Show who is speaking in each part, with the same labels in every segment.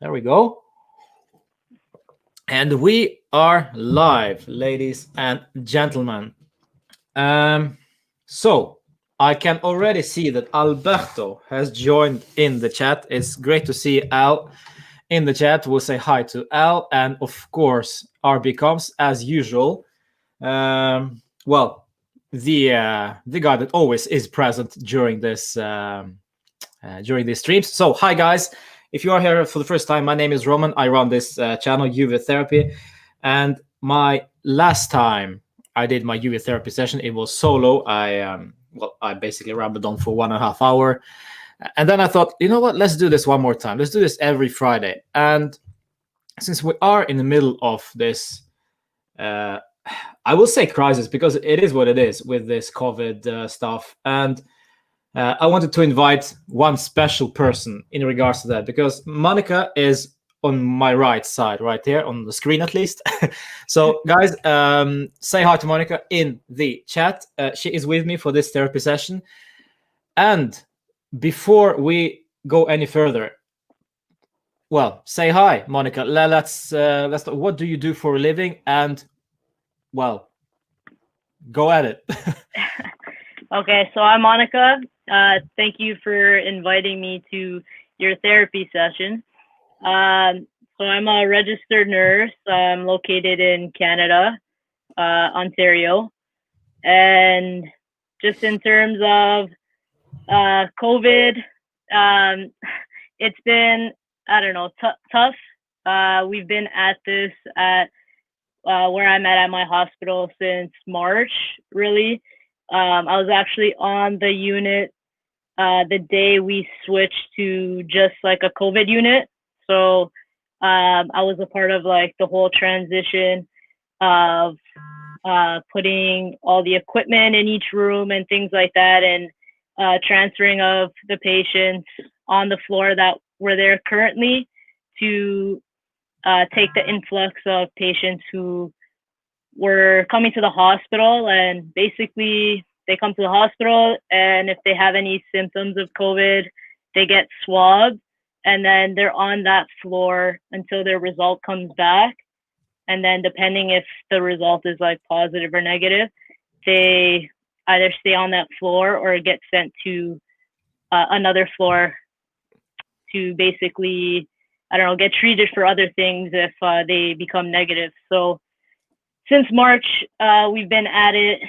Speaker 1: There we go. And we are live, ladies and gentlemen. So I can already see that Alberto has joined in the chat. It's great to see Al in the chat. We'll say hi to Al, and of course, RB comes as usual. Well, the guy that always is present during these streams. So, hi guys. If you are here for the first time, my name is Roman. I run this channel, Juve Therapy. And my last time I did my Juve therapy session, it was solo. I basically rambled on for 1.5 hours. And then I thought, you know what? Let's do this one more time. Let's do this every Friday. And since we are in the middle of this, I will say crisis because it is what it is with this COVID stuff. And I wanted to invite one special person in regards to that because Monica is on my right side, right here on the screen at least. So, guys, say hi to Monica in the chat. She is with me for this therapy session. And before we go any further, well, say hi, Monica. Let's. What do you do for a living? And well, go at it.
Speaker 2: Okay, so I'm Monica. Thank you for inviting me to your therapy session. So I'm a registered nurse. I'm located in Canada, Ontario. And just in terms of COVID, it's been, I don't know, tough. We've been at this at where I'm at my hospital since March, really. I was actually on the unit the day we switched to just like a COVID unit. So I was a part of like the whole transition of putting all the equipment in each room and things like that, and transferring of the patients on the floor that were there currently to take the influx of patients who were coming to the hospital. And basically they come to the hospital, and if they have any symptoms of COVID, they get swabbed, and then they're on that floor until their result comes back. And then depending if the result is like positive or negative, they either stay on that floor or get sent to another floor to basically, I don't know, get treated for other things if they become negative. So since March, we've been at it,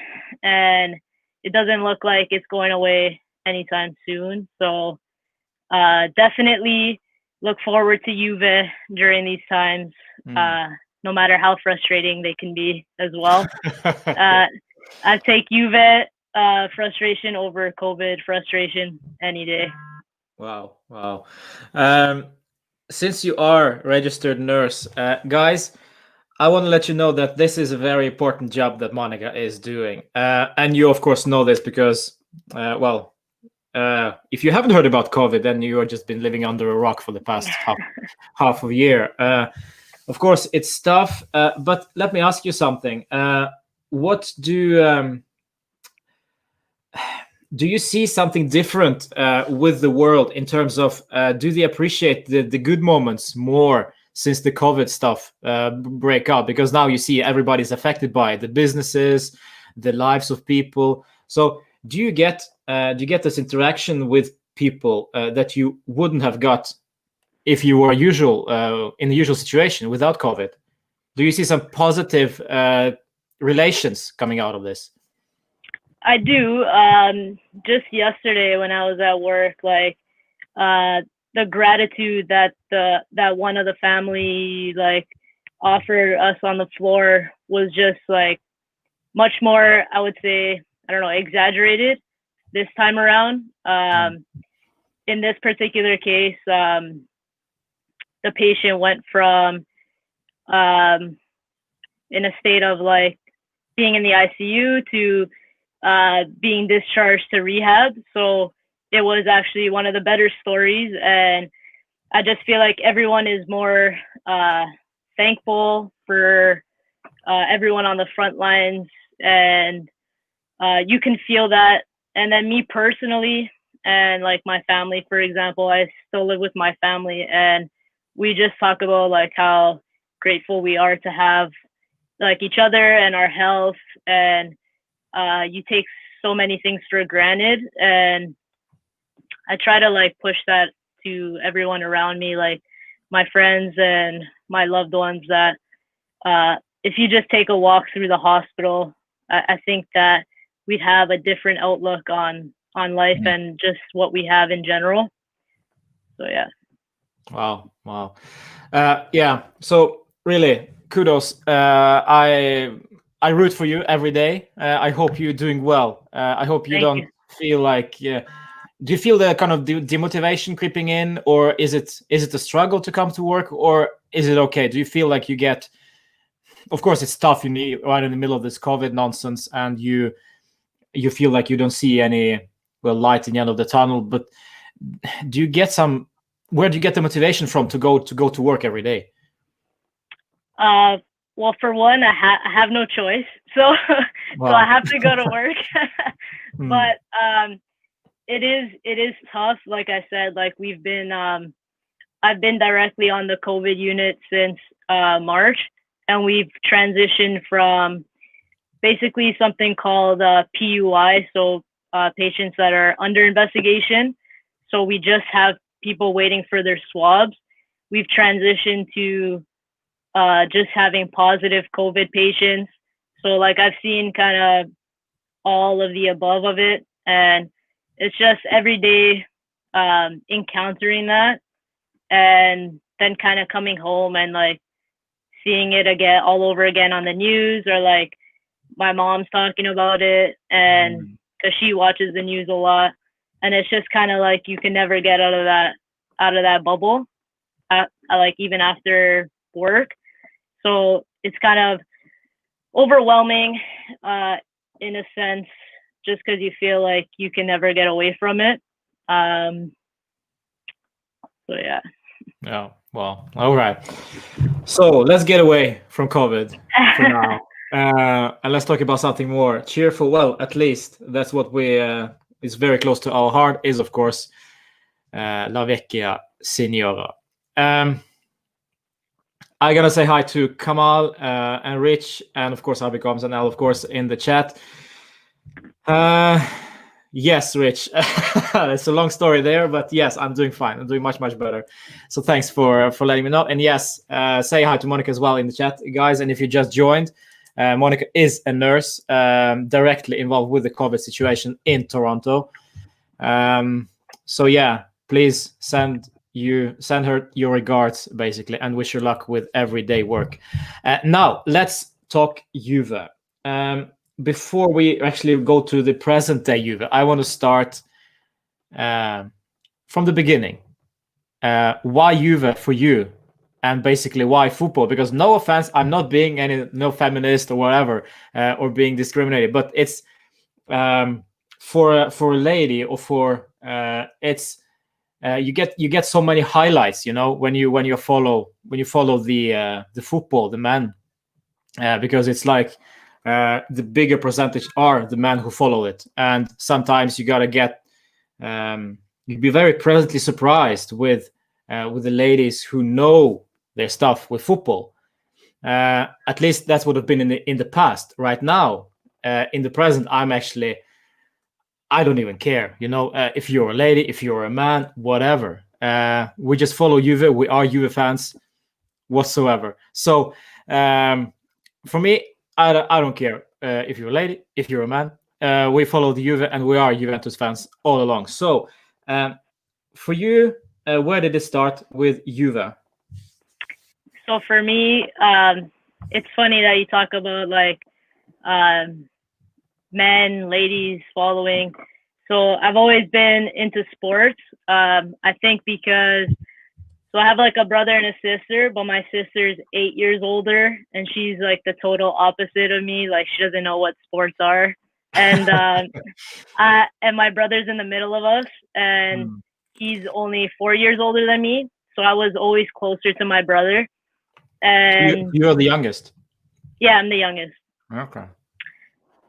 Speaker 2: and it doesn't look like it's going away anytime soon. So definitely look forward to Juve during these times, no matter how frustrating they can be as well. I take Juve frustration over COVID frustration any day.
Speaker 1: Wow. Since you are registered nurse, guys, I want to let you know that this is a very important job that Monica is doing. And you, of course, know this because, if you haven't heard about COVID, then you have just been living under a rock for the past half of a year. Of course, it's tough, but let me ask you something. What do you see something different with the world in terms of do they appreciate the good moments more since the COVID stuff break out? Because now you see everybody's affected by it, the businesses, the lives of people. So do you get this interaction with people that you wouldn't have got if you were in the usual situation without COVID? Do you see some positive relations coming out of this?
Speaker 2: I do. Just yesterday when I was at work, like the gratitude that one of the family like offered us on the floor was just like much more, I would say, I don't know, exaggerated this time around. In this particular case, the patient went from in a state of like being in the ICU to being discharged to rehab. So it was actually one of the better stories, and I just feel like everyone is more thankful for everyone on the front lines, and you can feel that. And then me personally, and like my family, for example, I still live with my family, and we just talk about like how grateful we are to have like each other and our health, and you take so many things for granted, and I try to like push that to everyone around me, like my friends and my loved ones, that if you just take a walk through the hospital, I think that we'd have a different outlook on life and just what we have in general. So yeah.
Speaker 1: Wow. Yeah. So really, kudos. I root for you every day. I hope you're doing well. I hope you
Speaker 2: Thank
Speaker 1: don't
Speaker 2: you.
Speaker 1: feel like. Do you feel the kind of demotivation creeping in, or is it a struggle to come to work, or is it okay? Do you feel like you get? Of course, it's tough. You need right in the middle of this COVID nonsense, and you feel like you don't see any light in the end of the tunnel. But do you get some? Where do you get the motivation from to go to work every day?
Speaker 2: Well, for one, I have no choice, so so I have to go to work. But it is tough. Like I said, like we've been I've been directly on the COVID unit since March, and we've transitioned from basically something called PUI, so patients that are under investigation. So we just have people waiting for their swabs. We've transitioned to just having positive COVID patients. So like I've seen kind of all of the above of it, and it's just every day encountering that, and then kind of coming home and like seeing it again all over again on the news, or like my mom's talking about it, and because she watches the news a lot, and it's just kind of like you can never get out of that bubble, like even after work. So it's kind of overwhelming in a sense, just because you feel like you can never get away from it. So yeah.
Speaker 1: Yeah. Well, all right. So let's get away from COVID for now, and let's talk about something more cheerful. Well, at least that's what we is very close to our heart. Is of course La Vecchia Signora. I gotta say hi to Kamal and Rich, and of course Abby Combs and Al, of course, in the chat. Yes, Rich. It's a long story there, but yes, I'm doing fine. I'm doing much better. So thanks for letting me know. And yes, say hi to Monica as well in the chat, guys. And if you just joined, Monica is a nurse directly involved with the COVID situation in Toronto. So yeah, please send her your regards, basically, and wish her luck with everyday work. Now let's talk Juve. Before we actually go to the present day Juve, I want to start from the beginning. Why Juve for you, and basically why football? Because no offense, I'm not being no feminist or whatever, or being discriminated, but it's for a lady, or for it's you get so many highlights, when you follow the football, the men, because it's like the bigger percentage are the men who follow it, and sometimes you gotta get you'd be very pleasantly surprised with the ladies who know their stuff with football. At least that's what have been in the past. Right now, in the present, I don't even care, if you're a lady, if you're a man, whatever. We just follow Juve. We are Juve fans whatsoever. So for me, I don't care if you're a lady, if you're a man. We follow the Juve, and we are Juventus fans all along. So for you, where did it start with Juve?
Speaker 2: So for me, it's funny that you talk about like men, ladies following. So I've always been into sports. I think because I have like a brother and a sister, but my sister's 8 years older, and she's like the total opposite of me. Like she doesn't know what sports are, and and my brother's in the middle of us, and he's only 4 years older than me. So I was always closer to my brother. And
Speaker 1: you're the youngest?
Speaker 2: Yeah, I'm the youngest.
Speaker 1: Okay.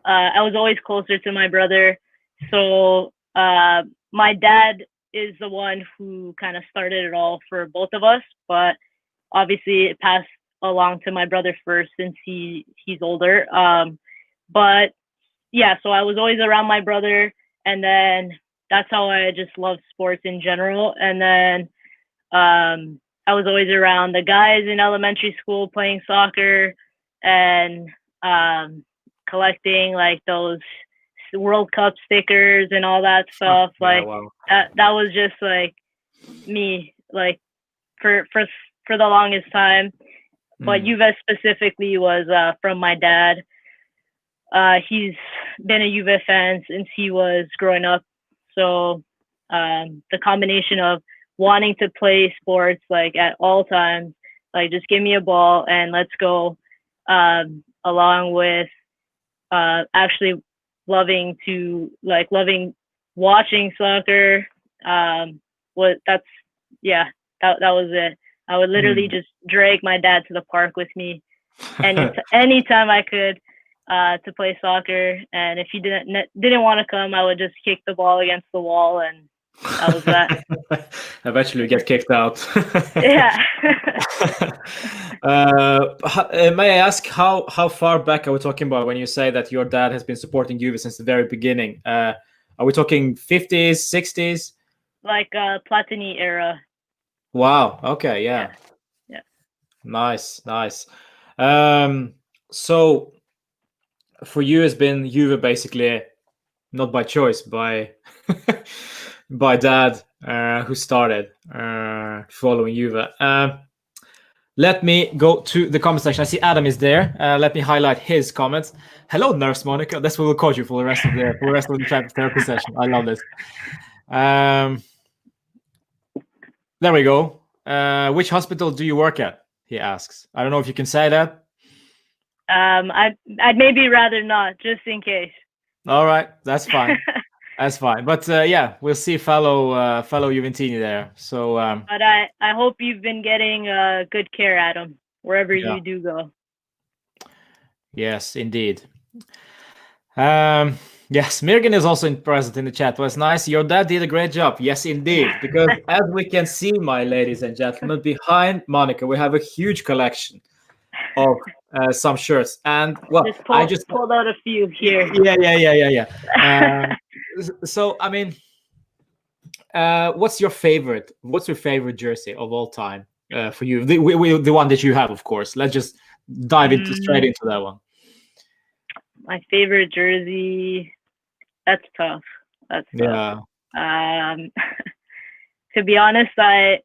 Speaker 2: I was always closer to my brother. So my dad is the one who kind of started it all for both of us, but obviously it passed along to my brother first since he's older. But yeah, so I was always around my brother, and then that's how I just loved sports in general. And then I was always around the guys in elementary school playing soccer and collecting like those World Cup stickers and all that stuff.
Speaker 1: Yeah,
Speaker 2: Like
Speaker 1: wow.
Speaker 2: that was just like me, like for the longest time. But Juve specifically was from my dad. He's been a Juve fan since he was growing up. So the combination of wanting to play sports like at all times, like just give me a ball and let's go, along with actually loving watching soccer. That was it. I would literally just drag my dad to the park with me anytime I could to play soccer. And if he didn't want to come, I would just kick the ball against the wall, and that was that.
Speaker 1: Eventually, you get kicked out.
Speaker 2: Yeah.
Speaker 1: May I ask how far back are we talking about when you say that your dad has been supporting Juve since the very beginning? Are we talking 50s, 60s?
Speaker 2: Like Platini era.
Speaker 1: Wow. Okay. Yeah. Nice. So for you, it's been Juve basically not by choice, by by dad who started following Juve. Let me go to the comment section. I see Adam is there. Let me highlight his comments. Hello, Nurse Monica. That's what we'll call you for the rest of the therapy session. I love this. There we go. Which hospital do you work at? He asks. I don't know if you can say that.
Speaker 2: I'd maybe rather not, just in case.
Speaker 1: All right, that's fine. That's fine. But yeah, we'll see fellow Juventini there. So.
Speaker 2: But I hope you've been getting good care, Adam, wherever you do go.
Speaker 1: Yes, indeed. Yes, Mirgan is also present in the chat. Well, it's nice. Your dad did a great job. Yes, indeed. Because as we can see, my ladies and gentlemen, behind Monica, we have a huge collection of some shirts. And well, I just
Speaker 2: pulled out a few here.
Speaker 1: Yeah. So I mean, what's your favorite jersey of all time for you? The one that you have, of course. Let's just dive straight into that one.
Speaker 2: My favorite jersey. That's tough.
Speaker 1: Yeah.
Speaker 2: To be honest, I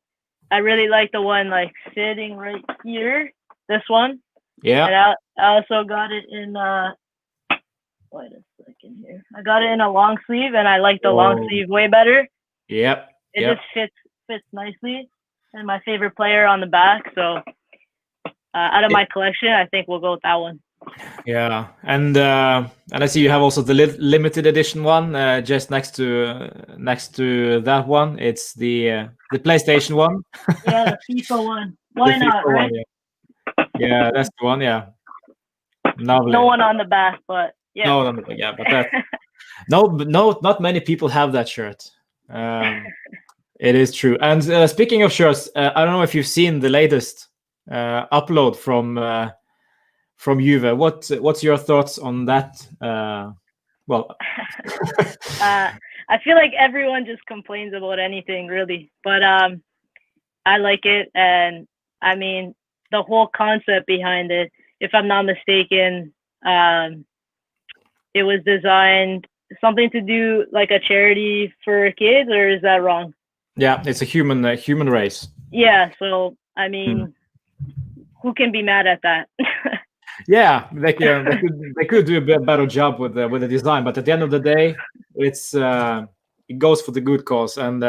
Speaker 2: really like the one like sitting right here. This one.
Speaker 1: Yeah.
Speaker 2: And I also got it in wait a second here. I got it in a long sleeve, and I like the long sleeve way better.
Speaker 1: Yep.
Speaker 2: It just fits nicely. And my favorite player on the back. So out of my collection, I think we'll go with that one.
Speaker 1: Yeah, and I see you have also the limited edition one just next to that one. It's the PlayStation one.
Speaker 2: Yeah, the FIFA one. Why not, right?
Speaker 1: Yeah, that's the one. Yeah, lovely.
Speaker 2: No one on the back, but yeah.
Speaker 1: No, but that not many people have that shirt. It is true. And speaking of shirts, I don't know if you've seen the latest upload from Juve. What's your thoughts on that? Well,
Speaker 2: I feel like everyone just complains about anything, really. But I like it, and I mean the whole concept behind it. If I'm not mistaken, it was designed something to do like a charity for kids, or is that wrong?
Speaker 1: Yeah, it's a human race.
Speaker 2: Yeah, so I mean, who can be mad at that?
Speaker 1: Yeah, they could do a better job with the design, but at the end of the day, it goes for the good cause, and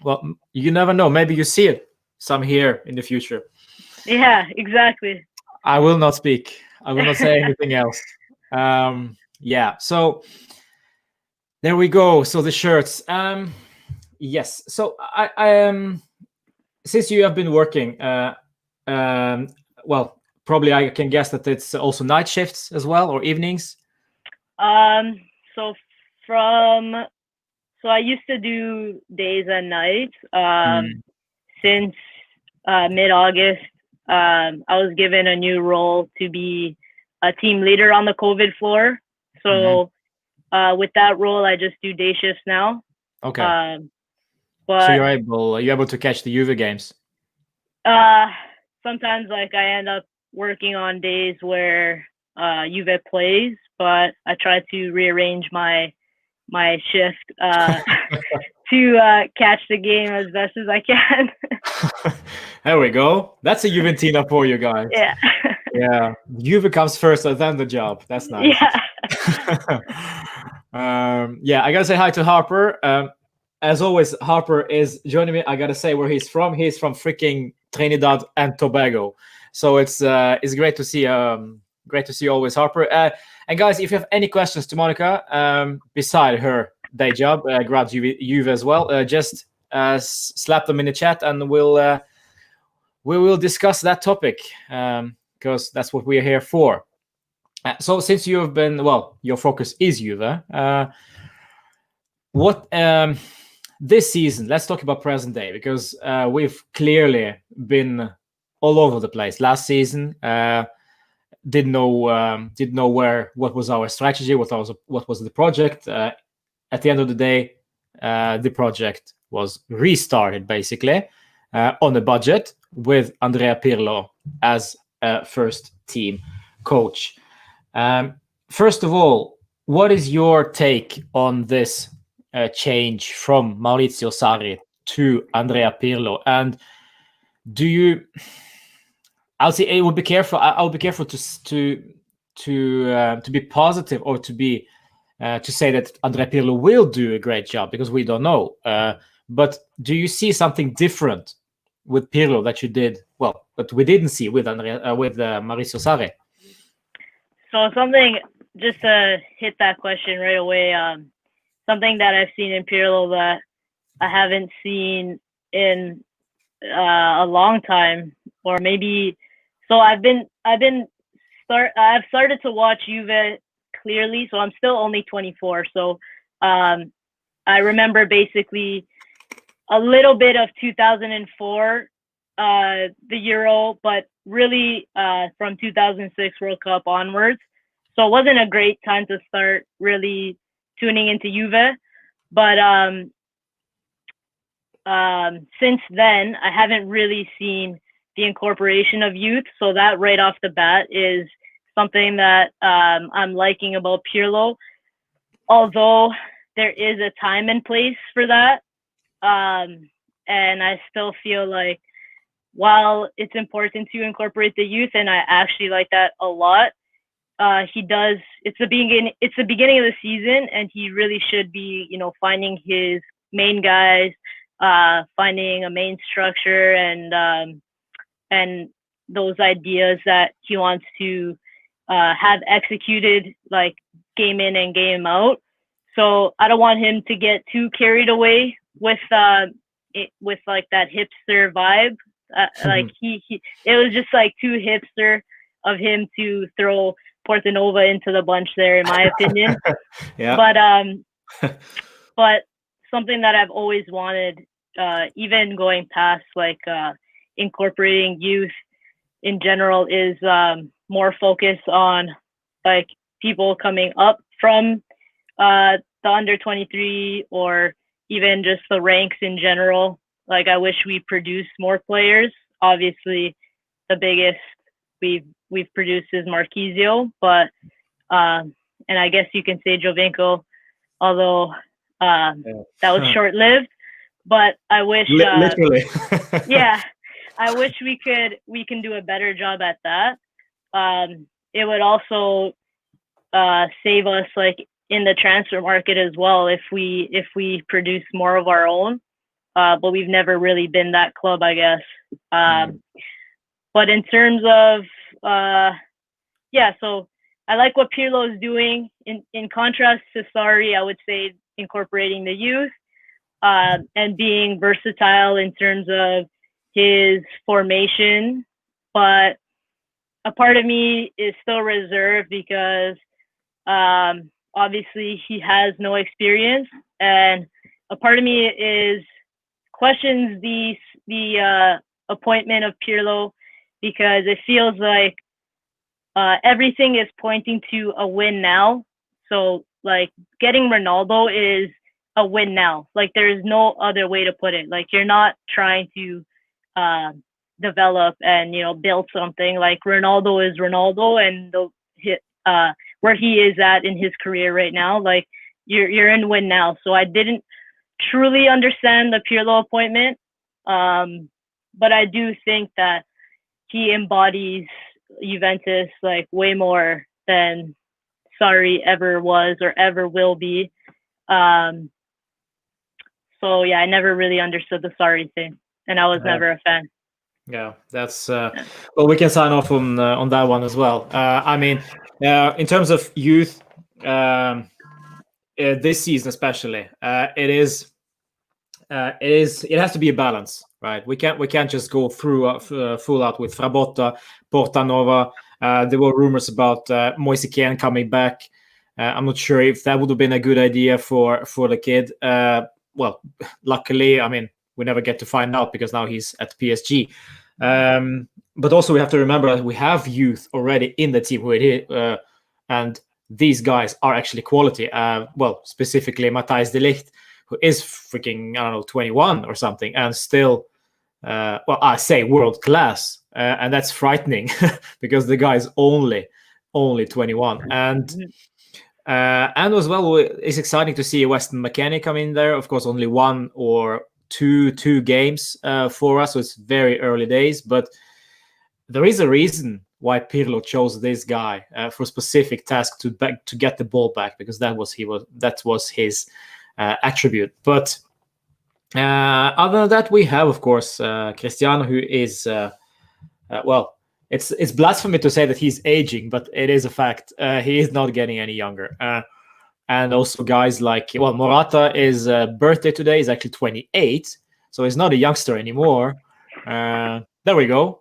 Speaker 1: well, you never know. Maybe you see it some here in the future.
Speaker 2: Yeah, exactly.
Speaker 1: I will not speak. I will not say anything else. Yeah. So there we go. So the shirts. Yes. So I since you have been working, well. Probably I can guess that it's also night shifts as well, or evenings.
Speaker 2: So from So I used to do days and nights.
Speaker 1: Mm,
Speaker 2: Since mid-August, I was given a new role to be a team leader on the COVID floor.
Speaker 1: mhm.
Speaker 2: So with that role, I just do day shifts now.
Speaker 1: Okay.
Speaker 2: Um,
Speaker 1: So
Speaker 2: but
Speaker 1: you're able to catch the Juve games.
Speaker 2: uh, sometimes like I end up working on days where Juve plays, but I try to rearrange my shift to catch the game as best as I can.
Speaker 1: There we go. That's a Juventina for you guys.
Speaker 2: Yeah.
Speaker 1: Yeah, Juve comes first and then the job. That's nice.
Speaker 2: Yeah.
Speaker 1: Yeah, I gotta say hi to Harper. As always, Harper is joining me. I gotta say where he's from. He's from freaking Trinidad and Tobago. So it's great to see you always, Harper. And guys, if you have any questions to Monica, beside her day job, grab Juve as well. Just slap them in the chat, and we will discuss that topic because that's what we're here for. So since you have been, well, your focus is Juve. What this season? Let's talk about present day because we've clearly been all over the place. Last season, didn't know what was our strategy, what was the project. At the end of the day, the project was restarted basically on a budget with Andrea Pirlo as first team coach. First of all, what is your take on this change from Maurizio Sarri to Andrea Pirlo? And do you? I'll say I would be careful. I'll be careful to be positive or to say that Andrea Pirlo will do a great job because we don't know. But do you see something different with Pirlo that you did well, but we didn't see with Maurizio Sarri?
Speaker 2: So something just to hit that question right away. Something that I've seen in Pirlo that I haven't seen in a long time, or maybe. So I've started to watch Juve clearly. So I'm still only 24. So I remember basically a little bit of 2004, the Euro, but really from 2006 World Cup onwards. So it wasn't a great time to start really tuning into Juve. But since then, I haven't really seen the incorporation of youth. So that right off the bat is something that I'm liking about Pirlo. Although there is a time and place for that. And I still feel like while it's important to incorporate the youth, and I actually like that a lot, he does. It's the beginning of the season, and he really should be, finding his main guys, finding a main structure, and those ideas that he wants to have executed, like game in and game out. So I don't want him to get too carried away with like that hipster vibe. Like it was just like too hipster of him to throw Portanova into the bunch there, in my opinion.
Speaker 1: Yeah.
Speaker 2: But something that I've always wanted, even going past like incorporating youth in general, is more focus on like people coming up from the under 23 or even just the ranks in general. Like I wish we produced more players. Obviously, the biggest we've produced is Marquisio, but and I guess you can say Jovinko, although that was short-lived. But I wish,
Speaker 1: literally,
Speaker 2: yeah, I wish we can do a better job at that. It would also save us like in the transfer market as well if we produce more of our own. But we've never really been that club, I guess. But in terms of so I like what Pirlo is doing. In contrast to Sarri, I would say incorporating the youth and being versatile in terms of his formation. But a part of me is still reserved because obviously he has no experience, and a part of me is questions the appointment of Pirlo, because it feels like everything is pointing to a win now. So like getting Ronaldo is a win now. Like there is no other way to put it. Like you're not trying to develop and build something. Like Ronaldo is Ronaldo, and where he is at in his career right now, like you're in win now. So I didn't truly understand the Pirlo appointment, but I do think that he embodies Juventus like way more than Sarri ever was or ever will be. So yeah, I never really understood the Sarri thing, and I was never a fan.
Speaker 1: Yeah, that's well, we can sign off on that one as well. I mean, in terms of youth, this season especially, it has to be a balance, right? We can't just go through full out with Frabotta, Portanova. There were rumors about Moise Kean coming back. I'm not sure if that would have been a good idea for the kid. Well, luckily, I mean, we never get to find out because now he's at PSG. But also, we have to remember that we have youth already in the team and these guys are actually quality. Well, specifically Matthijs de Ligt, who is freaking, I don't know, 21 or something, and still, well, I say world class, and that's frightening because the guy is only 21, and as well, it's exciting to see Weston McKennie come in there. Of course, only one or two games for us, so it's very early days, but there is a reason why Pirlo chose this guy for a specific task to get the ball back, because that was his attribute. But other than that, we have, of course, Cristiano, who is well, it's blasphemy to say that he's aging, but it is a fact. He is not getting any younger. And also guys like, well, Morata, is birthday today, is actually 28, so he's not a youngster anymore. There we go.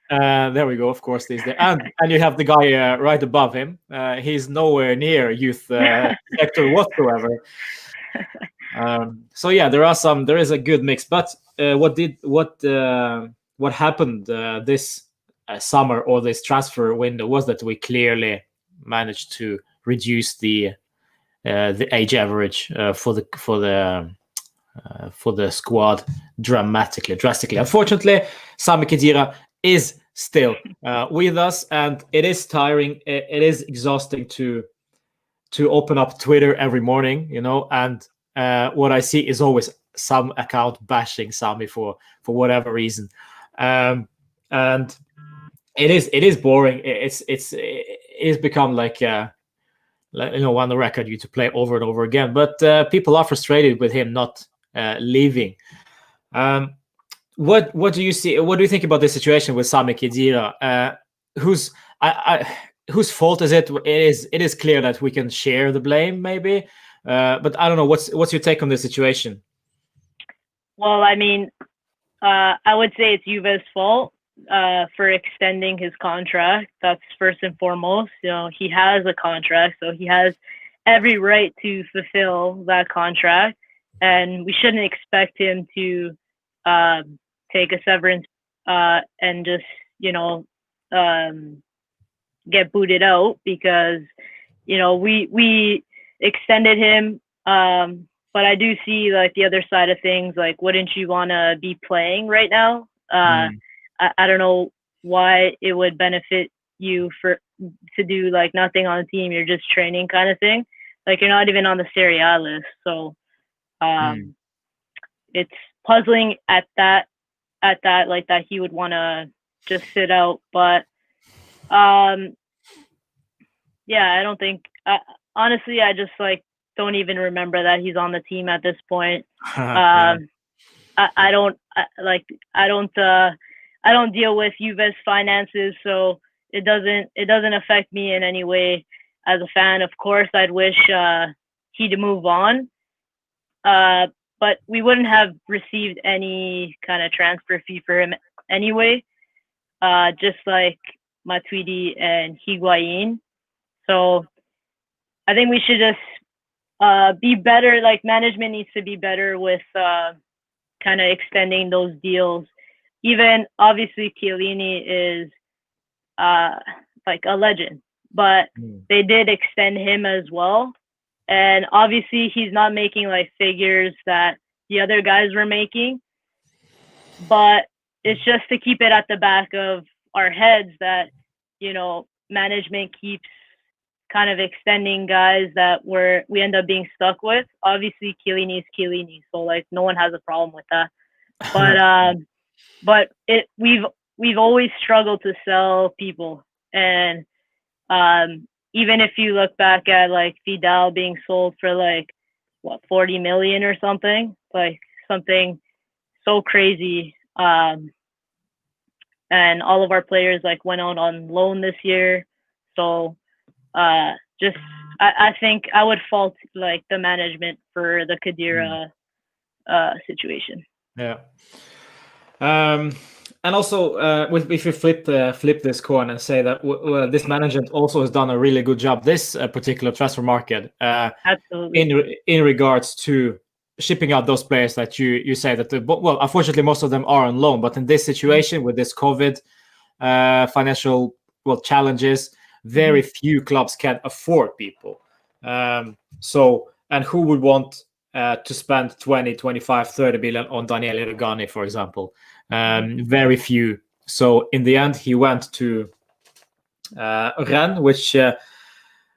Speaker 1: There we go. Of course, he's there, and you have the guy right above him. He's nowhere near youth sector whatsoever. So yeah, there is a good mix. But what happened this summer, or this transfer window, was that we clearly managed to reduce the age average for the squad drastically. Unfortunately, Sami Khedira is still with us, and it is tiring. It is exhausting to open up Twitter every morning, and what I see is always some account bashing Sami for whatever reason, and it is boring. It's become like on the record you to play over and over again. But people are frustrated with him not leaving. What do you see? What do you think about this situation with Sami Khedira? Whose fault is it? It is clear that we can share the blame, maybe, but I don't know. What's your take on this situation?
Speaker 2: Well, I mean, I would say it's Juve's fault for extending his contract. That's first and foremost. He has a contract, so he has every right to fulfill that contract, and we shouldn't expect him to take a severance and just get booted out, because we extended him, but I do see like the other side of things. Like, wouldn't you want to be playing right now? I don't know why it would benefit you to do like nothing on the team. You're just training, kind of thing. Like, you're not even on the Serie A list, so it's puzzling at that like that he would want to just sit out. But yeah, I don't think, honestly, I just like don't even remember that he's on the team at this point. I don't deal with Juve's finances, so it doesn't affect me in any way as a fan. Of course, I'd wish he to move on, but we wouldn't have received any kind of transfer fee for him anyway, just like Matuidi and Higuain. So I think we should just be better. Like management needs to be better with kind of extending those deals. Even obviously Chiellini is like a legend, but they did extend him as well. And obviously he's not making like figures that the other guys were making, but it's just to keep it at the back of our heads that, management keeps kind of extending guys that we end up being stuck with. Obviously Chiellini is Chiellini, so like no one has a problem with that. But we've always struggled to sell people. And even if you look back at like Vidal being sold for like 40 million or something, like something so crazy. And all of our players like went out on loan this year. So I think I would fault like the management for the Khedira situation.
Speaker 1: Yeah. And also, if you flip this coin and say that this management also has done a really good job this particular transfer market,
Speaker 2: absolutely,
Speaker 1: in regards to shipping out those players that you say that unfortunately most of them are on loan, but in this situation with this COVID financial challenges, very few clubs can afford people. So, and who would want to spend 20, 25, 30 billion on Daniele Rugani, for example? Very few. So in the end, he went to Rennes,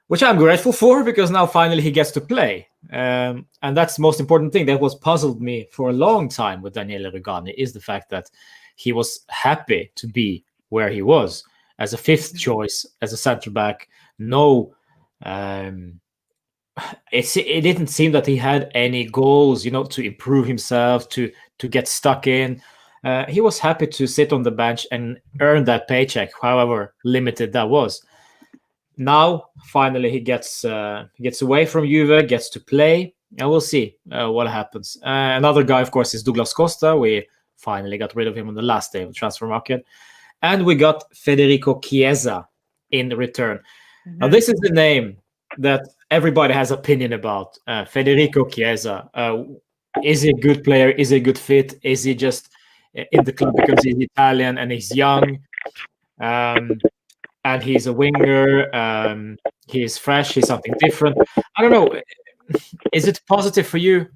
Speaker 1: which I'm grateful for, because now finally he gets to play. And that's the most important thing that was puzzled me for a long time with Daniele Rugani, is the fact that he was happy to be where he was as a fifth choice, as a center back. No, it didn't seem that he had any goals, to improve himself, to get stuck in. He was happy to sit on the bench and earn that paycheck, however limited that was. Now, finally, he gets away from Juve, gets to play, and we'll see what happens. Another guy, of course, is Douglas Costa. We finally got rid of him on the last day of the transfer market. And we got Federico Chiesa in return. Now, this is the name that everybody has opinion about. Federico Chiesa. Is he a good player? Is he a good fit? Is he just in the club because he's Italian and he's young? And he's a winger. He's fresh. He's something different. I don't know. Is it positive for you?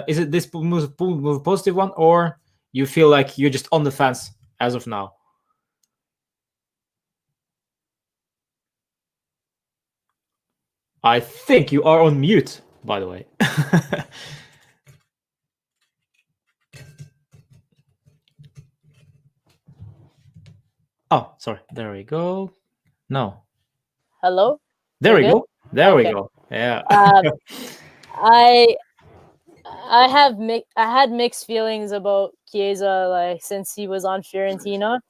Speaker 1: Is it this move positive one, or you feel like you're just on the fence as of now? I think you are on mute, by the way. Oh, sorry. There we go. No.
Speaker 3: Hello?
Speaker 1: There we go. There we go. Yeah.
Speaker 3: I had mixed feelings about Chiesa like since he was on Fiorentina,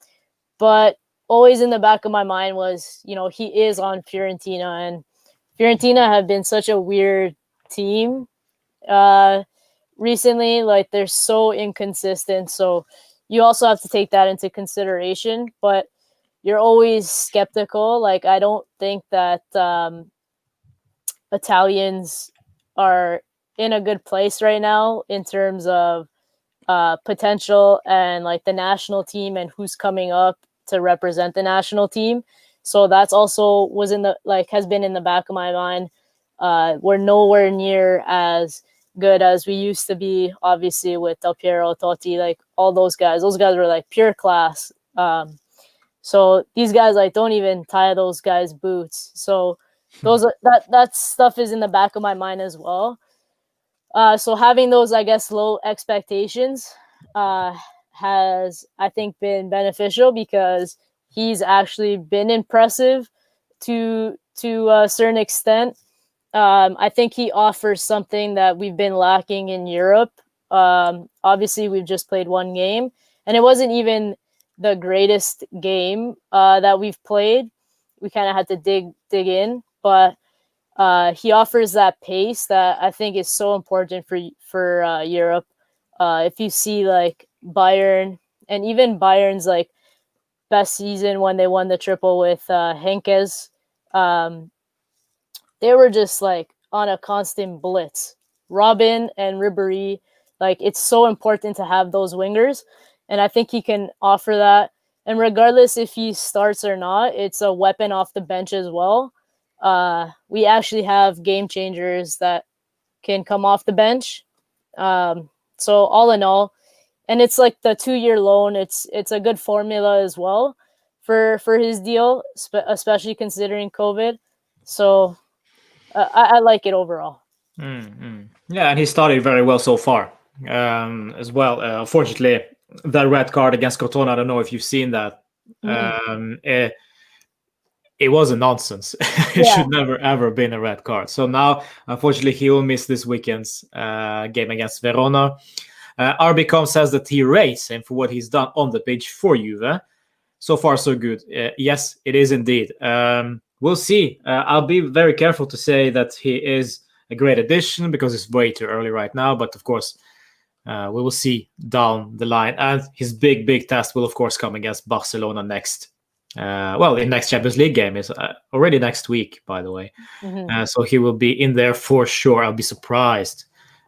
Speaker 3: but always in the back of my mind was, he is on Fiorentina, and Fiorentina have been such a weird team recently. Like, they're so inconsistent, so you also have to take that into consideration, but you're always skeptical. Like, I don't think that Italians are in a good place right now in terms of potential and like the national team and who's coming up to represent the national team. So that's also has been in the back of my mind. We're nowhere near as good as we used to be, obviously, with Del Piero, Totti, like all those guys. Those guys were like pure class. So these guys like don't even tie those guys' boots. So that stuff is in the back of my mind as well. So having those, I guess, low expectations has, I think, been beneficial, because he's actually been impressive to a certain extent. I think he offers something that we've been lacking in Europe. Obviously, we've just played one game, and it wasn't even the greatest game that we've played. We kind of had to dig in, but he offers that pace that I think is so important for Europe. If you see like Bayern, and even Bayern's like best season when they won the triple with Henkes, they were just like on a constant blitz. Robin and Ribéry, like it's so important to have those wingers, and I think he can offer that. And regardless if he starts or not, it's a weapon off the bench as well. We actually have game changers that can come off the bench. So all in all, and it's like the 2-year loan. It's a good formula as well for his deal, especially considering COVID. So I like it overall.
Speaker 1: Yeah, and he started very well so far as well. Unfortunately, that red card against Crotone, I don't know if you've seen that. It was a nonsense. It should never ever been a red card. So now, unfortunately, he will miss this weekend's game against Verona. RB.com says that he rates him for what he's done on the pitch for Juve. So far, so good. Yes, it is indeed. We'll see. I'll be very careful to say that he is a great addition because it's way too early right now. But of course, we will see down the line. And his big test will, of course, come against Barcelona next. In next Champions League game is already next week, by the way. So he will be in there for sure. I'll be surprised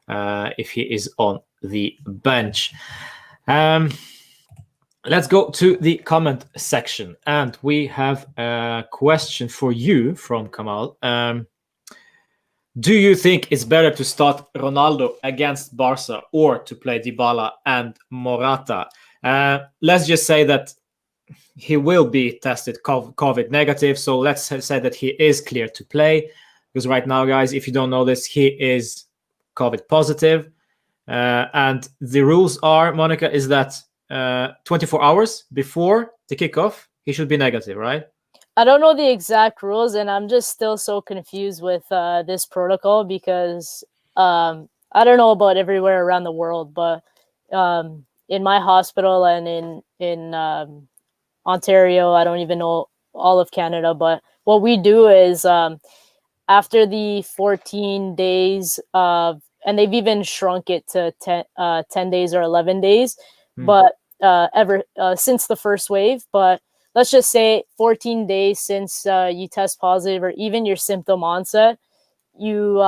Speaker 1: if he is on the bench. Let's go to the comment section, and we have a question for you from Kamal. Do you think it's better to start Ronaldo against Barca or to play Dybala and Morata? Let's just say that he will be tested COVID negative, so let's say that he is clear to play, because right now, guys, if you don't know this, he is COVID positive. And the rules are, Monica, is that 24 hours before the kickoff, he should be negative, right?
Speaker 3: I don't know the exact rules, and I'm just still so confused with this protocol because I don't know about everywhere around the world, but in my hospital and in Ontario, I don't even know all of Canada, but what we do is after the 14 days of, and they've even shrunk it to 10 days or 11 days, but since the first wave, but let's just say 14 days since you test positive or even your symptom onset, you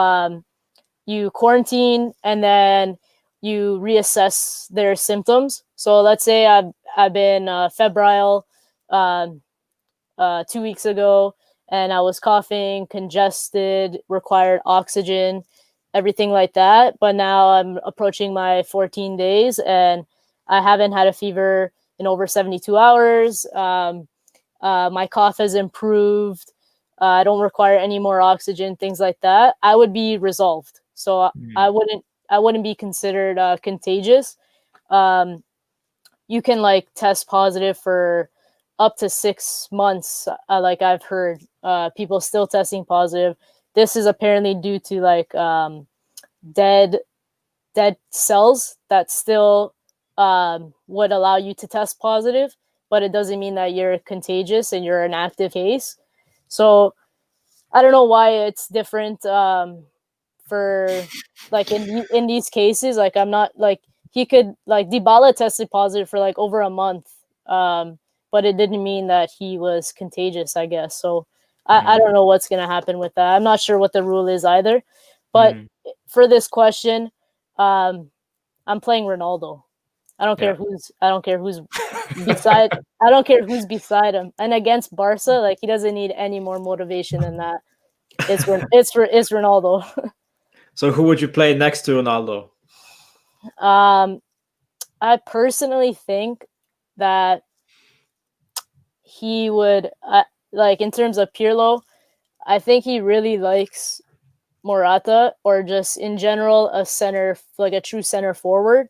Speaker 3: quarantine and then you reassess their symptoms. So let's say I've been febrile 2 weeks ago, and I was coughing, congested, required oxygen, everything like that. But now I'm approaching my 14 days, and I haven't had a fever in over 72 hours. My cough has improved. I don't require any more oxygen, things like that. I would be resolved. So I wouldn't be considered contagious. You can like test positive for up to 6 months. Like I've heard people still testing positive. This is apparently due to like dead cells that still would allow you to test positive, but it doesn't mean that you're contagious and you're an active case. So I don't know why it's different for like in these cases. Like I'm not like he could like Dybala tested positive for like over a month, but it didn't mean that he was contagious, I guess. So I don't know what's gonna happen with that. I'm not sure what the rule is either. But for this question, I'm playing Ronaldo. I don't care who's beside I don't care who's beside him. And against Barca, like he doesn't need any more motivation than that. It's Ronaldo.
Speaker 1: So who would you play next to Ronaldo?
Speaker 3: I personally think that he would like in terms of Pirlo, I think he really likes Morata, or just in general a center, like a true center forward.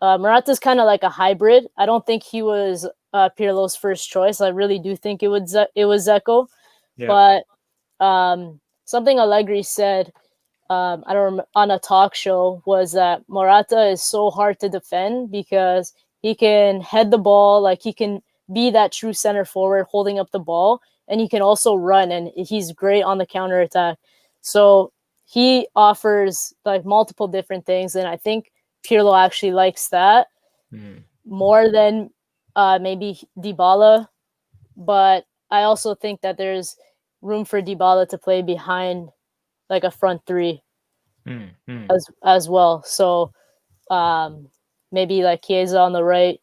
Speaker 3: Morata's kind of like a hybrid. I don't think he was Pirlo's first choice. I really do think it was Zeko. Yeah. But something Allegri said, I don't on a talk show, was that Morata is so hard to defend because he can head the ball, like he can be that true center forward holding up the ball, and he can also run, and he's great on the counterattack. So he offers like multiple different things, and I think Pirlo actually likes that more than maybe Dybala. But I also think that there's room for Dybala to play behind like a front three
Speaker 1: Mm.
Speaker 3: as well. So maybe like Chiesa on the right,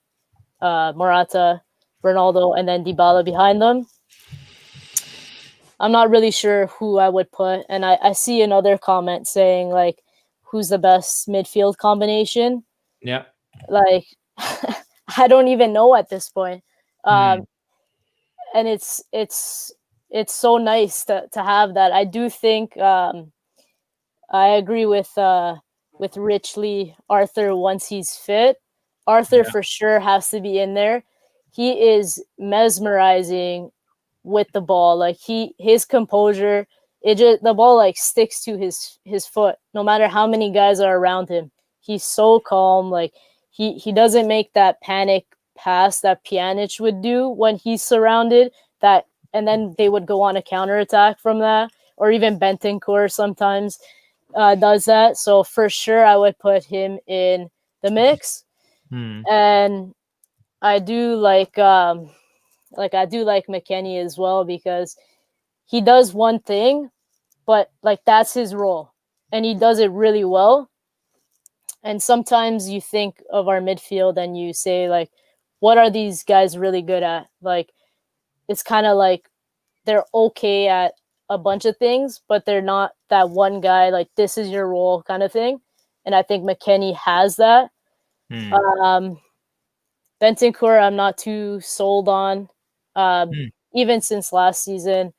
Speaker 3: Morata, Ronaldo, and then Dybala behind them. I'm not really sure who I would put. And I see another comment saying like, who's the best midfield combination?
Speaker 1: Yeah.
Speaker 3: Like, I don't even know at this point. And it's so nice to have that. I do think I agree with Richley Arthur once he's fit. Arthur for sure has to be in there. He is mesmerizing with the ball. Like his composure, the ball like sticks to his foot no matter how many guys are around him. He's so calm. Like he doesn't make that panic pass that Pjanic would do when he's surrounded, and then they would go on a counterattack from that, or even Bentancur sometimes does that. So for sure I would put him in the mix. And I do like McKennie as well, because he does one thing, but like that's his role and he does it really well. And sometimes you think of our midfield and you say like, what are these guys really good at? Like, it's kind of like they're okay at a bunch of things, but they're not that one guy, like this is your role kind of thing. And I think McKennie has that. Bentancur, I'm not too sold on. Even since last season,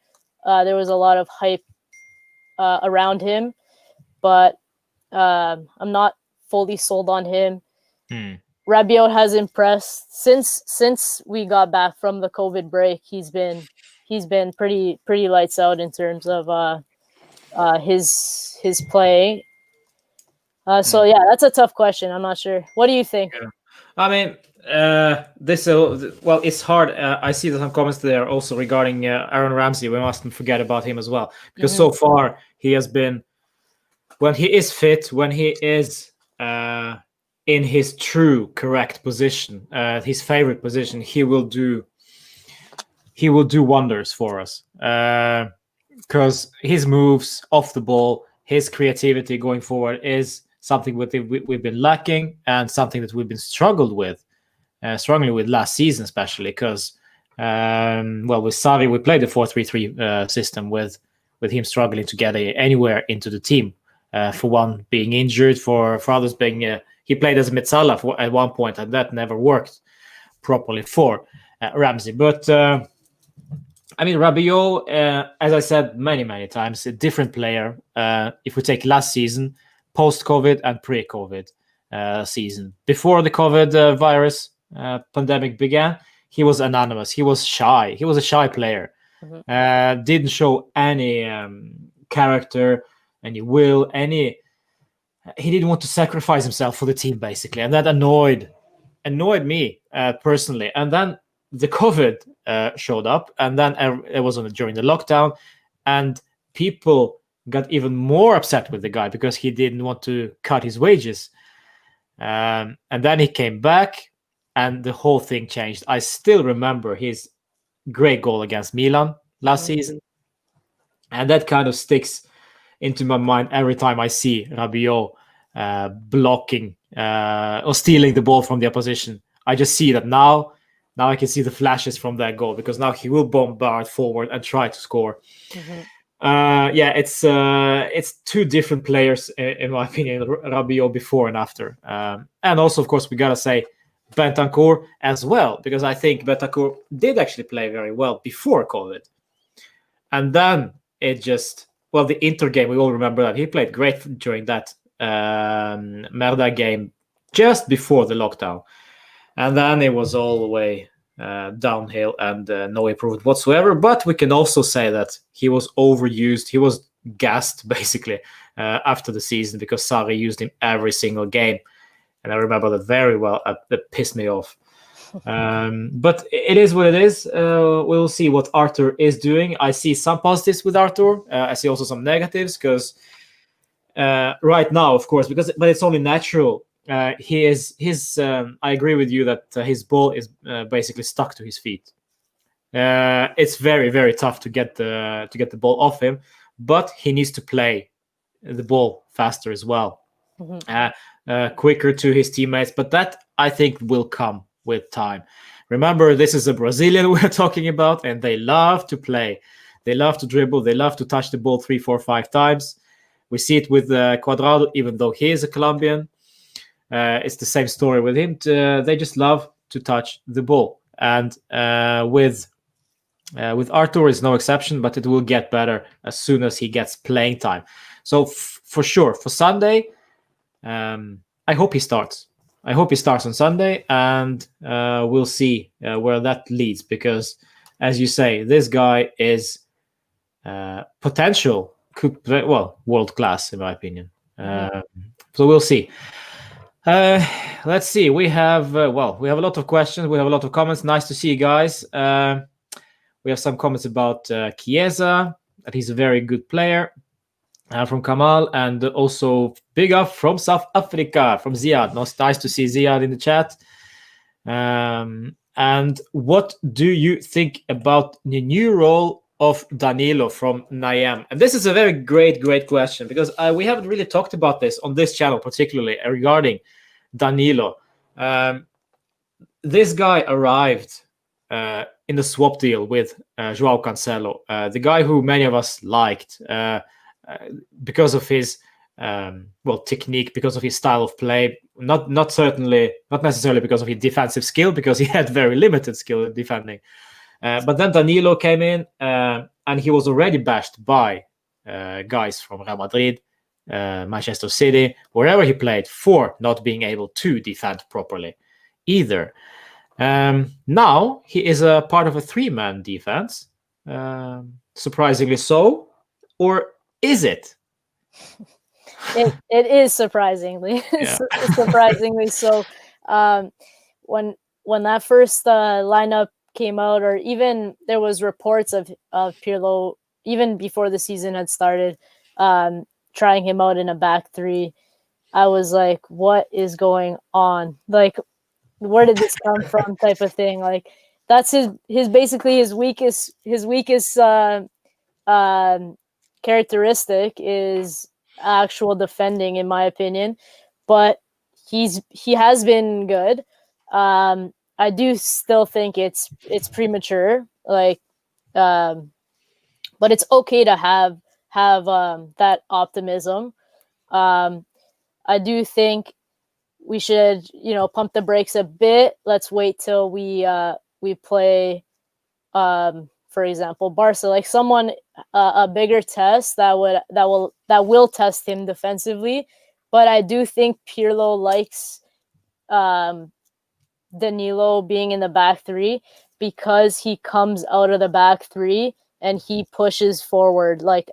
Speaker 3: there was a lot of hype around him, but I'm not fully sold on him. Rabiot has impressed since we got back from the COVID break. He's been pretty lights out in terms of his play. So yeah, that's a tough question. I'm not sure. What do you think?
Speaker 1: Yeah. I mean, it's hard. I see some comments there also regarding Aaron Ramsey. We mustn't forget about him as well, because so far he has been, when he is fit, when he is in his true correct position, his favorite position, he will do wonders for us. Because his moves off the ball, his creativity going forward is something we've been lacking, and something that we've been struggling with last season, especially because with Sarri we played the 4-3-3 system with him struggling to get anywhere into the team. For one being injured, for others being he played as a Mezzala at one point, and that never worked properly for Ramsey. But I mean, Rabiot, as I said many times, a different player. If we take last season, post-COVID and pre-COVID season, before the COVID virus pandemic began, he was anonymous. He was shy. He was a shy player. Didn't show any character, any will, he didn't want to sacrifice himself for the team, basically, and that annoyed me personally. And then the COVID showed up, and then it was during the lockdown, and people got even more upset with the guy because he didn't want to cut his wages. And then he came back, and the whole thing changed. I still remember his great goal against Milan last season, and that kind of sticks into my mind every time I see Rabiot blocking or stealing the ball from the opposition. I just see that now I can see the flashes from that goal, because now he will bombard forward and try to score. It's two different players in my opinion, Rabiot before and after. And also, of course, we gotta say Bentancur as well, because I think Bentancur did actually play very well before COVID. And then it just, the Inter game, we all remember that he played great during that Merda game just before the lockdown. And then it was all the way downhill and no improvement whatsoever. But we can also say that he was overused. He was gassed, basically, after the season, because Sarri used him every single game. And I remember that very well. That pissed me off. But it is what it is. We'll see what Arthur is doing. I see some positives with Arthur. I see also some negatives, because right now, of course, but it's only natural. I agree with you that his ball is basically stuck to his feet. It's very, very tough to get the ball off him, but he needs to play the ball faster as well,
Speaker 3: Mhm.
Speaker 1: quicker to his teammates. But that, I think, will come with time. Remember, this is a Brazilian we're talking about, and they love to play. They love to dribble. They love to touch the ball 3, 4, 5 times. We see it with Cuadrado, even though he is a Colombian. It's the same story with him. They just love to touch the ball. And with Arthur, is no exception, but it will get better as soon as he gets playing time. So for sure, for Sunday, I hope he starts. I hope he starts on Sunday, and we'll see where that leads. Because, as you say, this guy is potential, world class in my opinion. So we'll see. Let's see. We have a lot of questions. We have a lot of comments. Nice to see you guys. We have some comments about Chiesa, that he's a very good player. From Kamal, and also big up from South Africa, from Ziad. Nice to see Ziad in the chat. And what do you think about the new role of Danilo from Nayam? And this is a very great question, because we haven't really talked about this on this channel, particularly regarding Danilo. This guy arrived in the swap deal with Joao Cancelo, the guy who many of us liked because of his technique, because of his style of play, not necessarily because of his defensive skill, because he had very limited skill in defending. But then Danilo came in, and he was already bashed by guys from Real Madrid, Manchester City, wherever he played, for not being able to defend properly either. Now he is a part of a 3-man defense, surprisingly so, or is it?
Speaker 3: It is surprisingly surprisingly so. When that first lineup came out, or even there was reports of Pirlo even before the season had started, trying him out in a back 3, I was like, what is going on? Like, where did this come from? Type of thing. Like, that's his basically his weakest characteristic is actual defending, in my opinion. But he has been good. I do still think it's premature, like, but it's okay to have that optimism. I do think we should, pump the brakes a bit. Let's wait till we play, for example, Barca, like someone a bigger test that will test him defensively. But I do think Pirlo likes Danilo being in the back 3, because he comes out of the back 3 and he pushes forward, like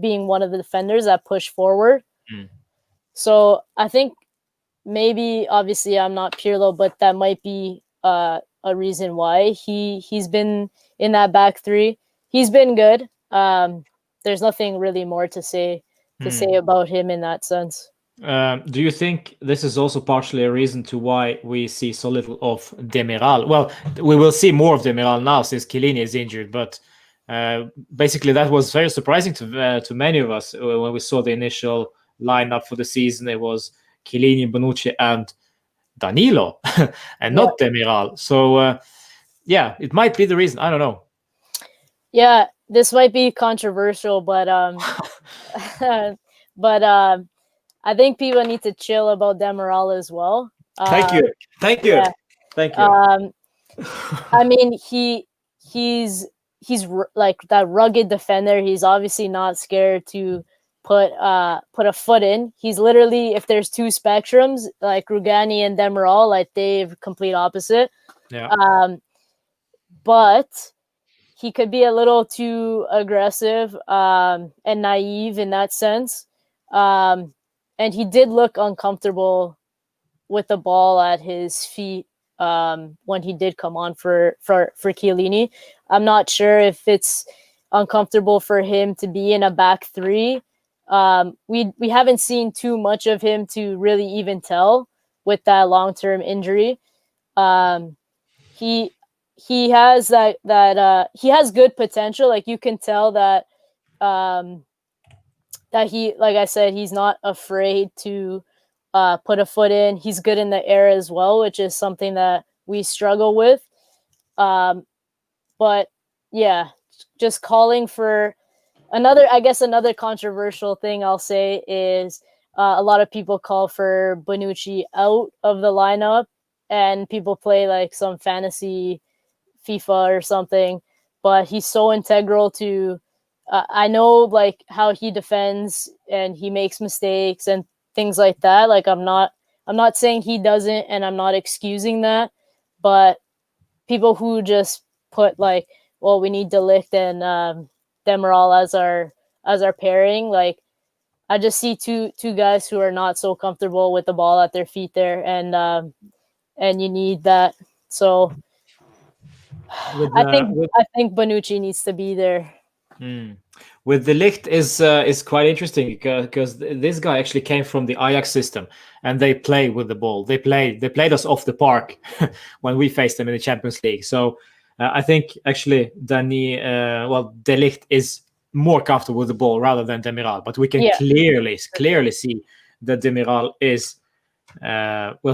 Speaker 3: being one of the defenders that push forward. So I think maybe, obviously I'm not Pirlo, but that might be a reason why he's been in that back 3. He's been good. There's nothing really more to say about him in that sense.
Speaker 1: Do you think this is also partially a reason to why we see so little of Demiral? Well, we will see more of Demiral now since Chiellini is injured, but basically that was very surprising to many of us when we saw the initial lineup for the season. It was Chiellini, Bonucci, and Danilo, and not Demiral. So, it might be the reason. I don't know.
Speaker 3: Yeah, this might be controversial, but I think people need to chill about Demiral as well.
Speaker 1: Thank you.
Speaker 3: Yeah.
Speaker 1: Thank you.
Speaker 3: I mean, he's like that rugged defender. He's obviously not scared to put a foot in. He's literally, if there's 2 spectrums, like Rugani and Demiral, like they've complete opposite.
Speaker 1: Yeah.
Speaker 3: But he could be a little too aggressive and naive in that sense. And he did look uncomfortable with the ball at his feet when he did come on for Chiellini. I'm not sure if it's uncomfortable for him to be in a back 3. We haven't seen too much of him to really even tell with that long-term injury. He has that he has good potential. Like, you can tell that that he, like I said, he's not afraid to put a foot in. He's good in the air as well, which is something that we struggle with. But yeah, just calling for another controversial thing I'll say is a lot of people call for Bonucci out of the lineup, and people play like some fantasy FIFA or something, but he's so integral to I know like how he defends and he makes mistakes and things like that. Like I'm not saying he doesn't, and I'm not excusing that, but people who just put like, well, we need De Ligt and Demiral as our pairing, like I just see two guys who are not so comfortable with the ball at their feet there, and you need that. So I think Bonucci needs to be there.
Speaker 1: With De Ligt is quite interesting because this guy actually came from the Ajax system, and they play with the ball. They played us off the park when we faced them in the Champions League. So I think actually De Ligt is more comfortable with the ball rather than Demiral. But we can clearly see that Demiral is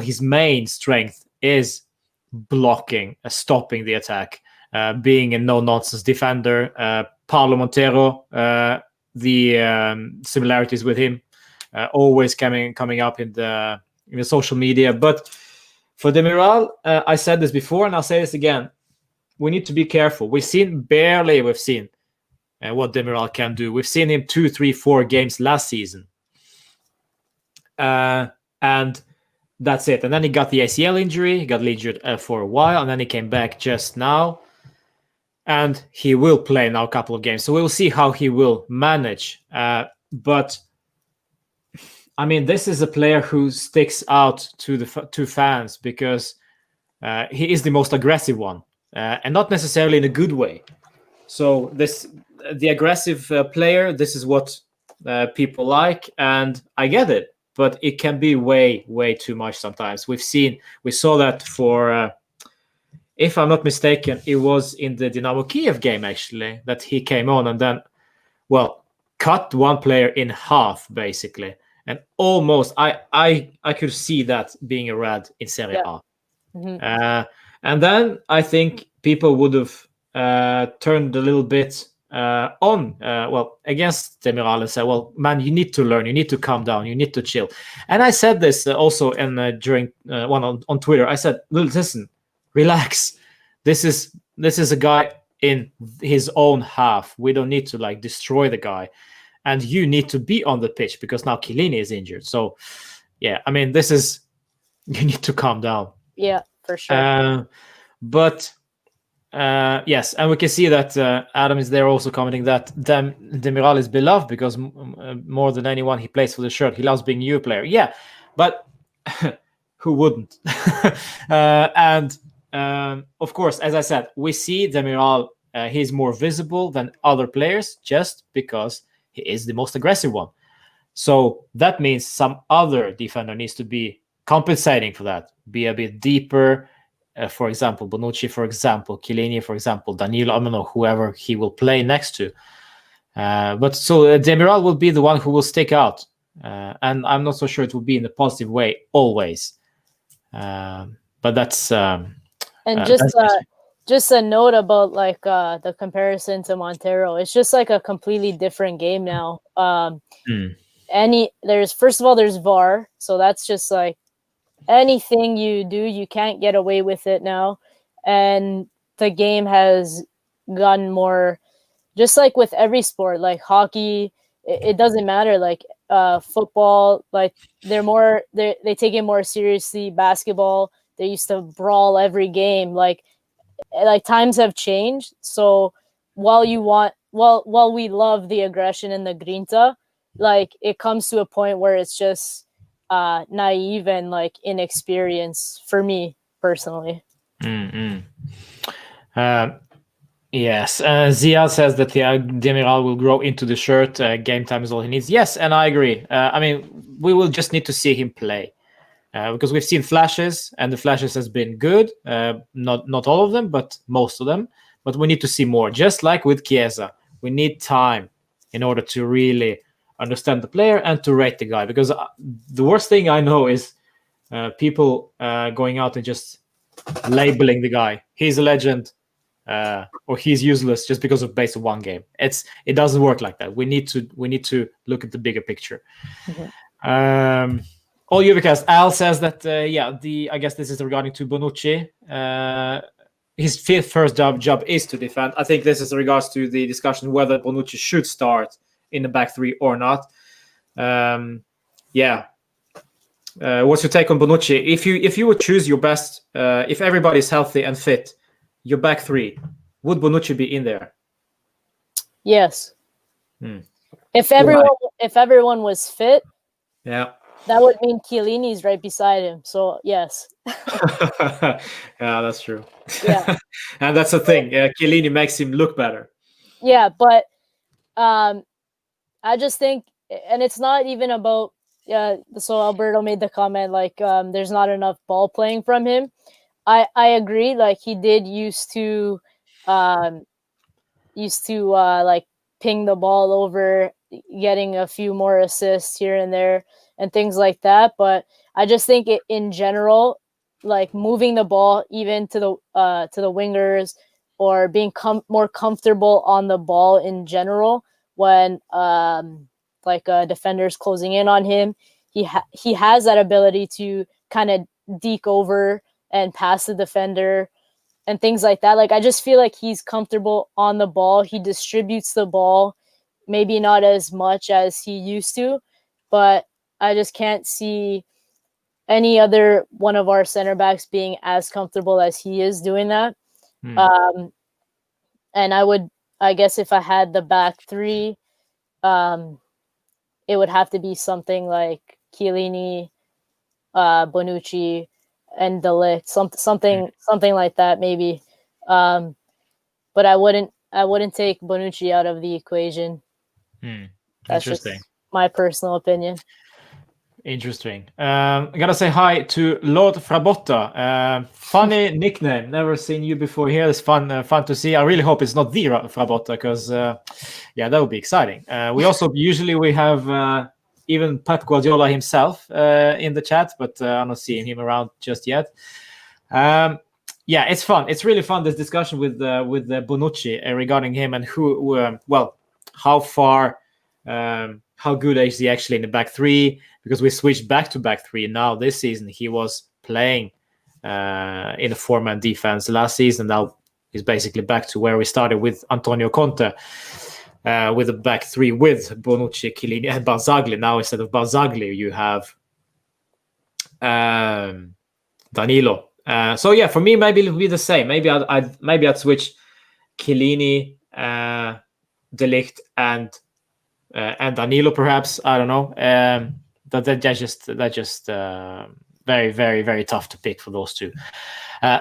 Speaker 1: his main strength is blocking, stopping the attack, being a no-nonsense defender. Paulo Montero, the similarities with him, always coming up in the social media. But for Demiral, I said this before, and I'll say this again. We need to be careful. We've seen what Demiral can do. We've seen him 2, 3, 4 games last season, and that's it. And then he got the ACL injury. He got injured for a while, and then he came back just now. And he will play now a couple of games. So we'll see how he will manage. But, I mean, this is a player who sticks out to fans because he is the most aggressive one. And not necessarily in a good way. So the aggressive player, this is what people like. And I get it. But it can be way, way too much sometimes. We saw that for... if I'm not mistaken, it was in the Dynamo Kiev game, actually, that he came on and then, cut one player in half, basically. And almost, I could see that being a red in Serie A. Mm-hmm. And then I think people would have turned a little bit against Demiral and said, well, man, you need to learn, you need to calm down, you need to chill. And I said this also during one on Twitter. I said, listen, relax. This is a guy in his own half. We don't need to destroy the guy, and you need to be on the pitch because now Chiellini is injured. So, yeah, I mean, you need to calm down.
Speaker 3: Yeah, for sure.
Speaker 1: Yes, and we can see that Adam is there also commenting that Demiral is beloved because more than anyone he plays for the shirt. He loves being a Juve player. Yeah, but who wouldn't? Of course, as I said, we see Demiral, he's more visible than other players just because he is the most aggressive one. So that means some other defender needs to be compensating for that, be a bit deeper. For example, Bonucci, for example, Chiellini, for example, Danilo, I don't know, whoever he will play next to. But Demiral will be the one who will stick out. And I'm not so sure it will be in a positive way always. But that's...
Speaker 3: And just a note about the comparison to Montero. It's just a completely different game now. There's VAR, so that's just anything you do, you can't get away with it now. And the game has gotten more, just like with every sport, like hockey, it doesn't matter. Football, they take it more seriously. Basketball, they used to brawl every game. Times have changed. So while we love the aggression and the grinta, it comes to a point where it's just naive and inexperienced for me personally.
Speaker 1: Yes, Zia says that Demiral will grow into the shirt. Game time is all he needs. Yes, and I agree. I mean, we will just need to see him play. Because we've seen flashes, and the flashes has been good. Not all of them, but most of them. But we need to see more. Just like with Chiesa, we need time in order to really understand the player and to rate the guy. Because the worst thing I know is people going out and just labeling the guy. He's a legend, or he's useless just because of based on one game. It doesn't work like that. We need to look at the bigger picture. All Juvecast, Al says that I guess this is regarding to Bonucci. His first job is to defend. I think this is in regards to the discussion whether Bonucci should start in the back three or not. What's your take on Bonucci? If you would choose your best, if everybody's healthy and fit, your back three, would Bonucci be in there?
Speaker 3: Yes. If everyone was fit,
Speaker 1: yeah,
Speaker 3: that would mean Chiellini's right beside him. So yes.
Speaker 1: Yeah, that's true.
Speaker 3: Yeah.
Speaker 1: And that's the thing. Chiellini makes him look better.
Speaker 3: Yeah, but I just think, and it's not even about. So Alberto made the comment like there's not enough ball playing from him. I agree. Like he did used to like ping the ball over, getting a few more assists here and there and things like that. But I just think in general, like moving the ball even to the wingers, or being more comfortable on the ball in general when like a defender's closing in on him, he has that ability to kind of deke over and pass the defender and things like that. Like I just feel like he's comfortable on the ball. He distributes the ball, maybe not as much as he used to, but I just can't see any other one of our center backs being as comfortable as he is doing that. And I guess if I had the back three, it would have to be something like Chiellini, Bonucci, and De Ligt, something like that maybe. But I wouldn't take Bonucci out of the equation. That's just my personal opinion.
Speaker 1: Interesting. I gotta say hi to Lord Frabotta. Funny nickname. Never seen you before here. It's fun to see. I really hope it's not the Frabotta, because that would be exciting. We also usually have even Pep Guardiola himself in the chat, but I'm not seeing him around just yet. It's fun. It's really fun, this discussion with Bonucci regarding him and how far. How good is he actually in the back three? Because we switched back to back three now this season. He was playing in a four-man defense last season. Now he's basically back to where we started with Antonio Conte, with a back three with Bonucci, Chiellini, and Barzagli. Now instead of Barzagli, you have Danilo. For me, maybe it'll be the same. Maybe I'd switch Chiellini, De Ligt, and Danilo, perhaps. I don't know. That's just very, very, very tough to pick for those two.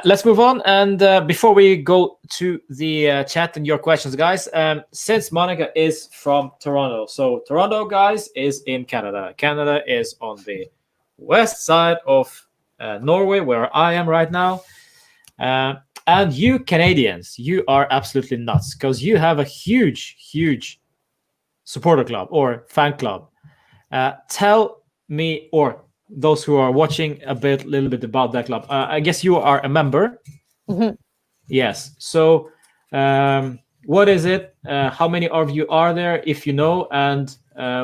Speaker 1: Let's move on. And before we go to the chat and your questions, guys, since Monica is from Toronto, so Toronto, guys, is in Canada. Canada is on the west side of Norway, where I am right now. And you Canadians, you are absolutely nuts, because you have a huge, huge supporter club or fan club. Tell me, or those who are watching, a little bit about that club. I guess you are a member.
Speaker 3: Mm-hmm.
Speaker 1: Yes. So what is it? How many of you are there, if you know? And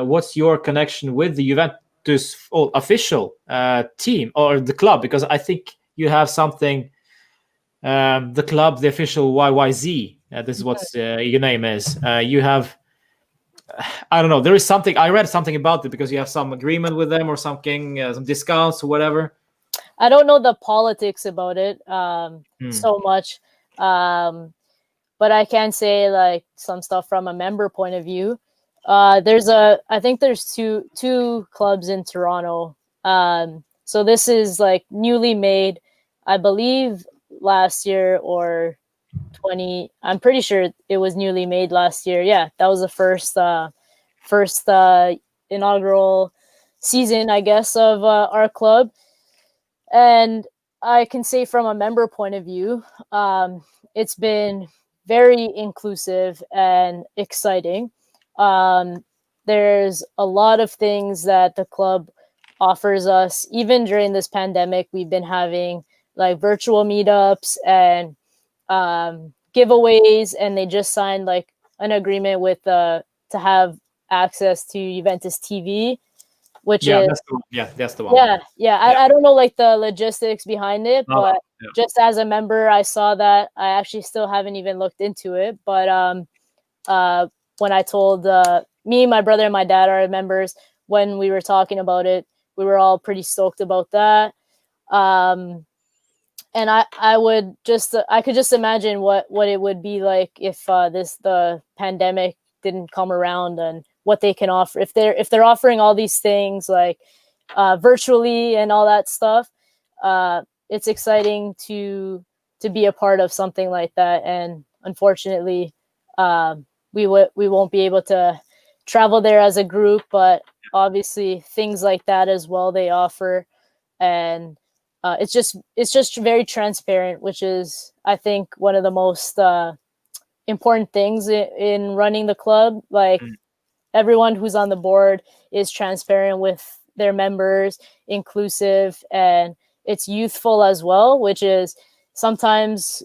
Speaker 1: what's your connection with the Juventus official team or the club? Because I think you have something, the club, the official YYZ. This is what your name is. You have, I don't know. There is something. I read something about it, because you have some agreement with them or something, some discounts or whatever.
Speaker 3: I don't know the politics about it so much, but I can say like some stuff from a member point of view. I think there's two clubs in Toronto. So this is like newly made, I believe last year or I'm pretty sure it was newly made last year. Yeah, that was the first inaugural season, I guess, of our club. And I can say from a member point of view, it's been very inclusive and exciting. there's a lot of things that the club offers us. Even during this pandemic, we've been having like virtual meetups and giveaways, and they just signed like an agreement with to have access to Juventus TV, which is
Speaker 1: that's the one. Yeah, that's the one.
Speaker 3: Yeah. I don't know like the logistics behind it, but
Speaker 1: yeah.
Speaker 3: just as a member, I saw that. I actually still haven't even looked into it, but when I told me, my brother, and my dad are members, when we were talking about it, we were all pretty stoked about that. And I could just imagine what it would be like if the pandemic didn't come around, and what they can offer if they're offering all these things like virtually and all that stuff. It's exciting to be a part of something like that, and unfortunately, we won't be able to travel there as a group, but obviously things like that as well they offer, and it's just very transparent, which is I think one of the most important things in running the club. Like everyone who's on the board is transparent with their members, inclusive, and it's youthful as well, which is sometimes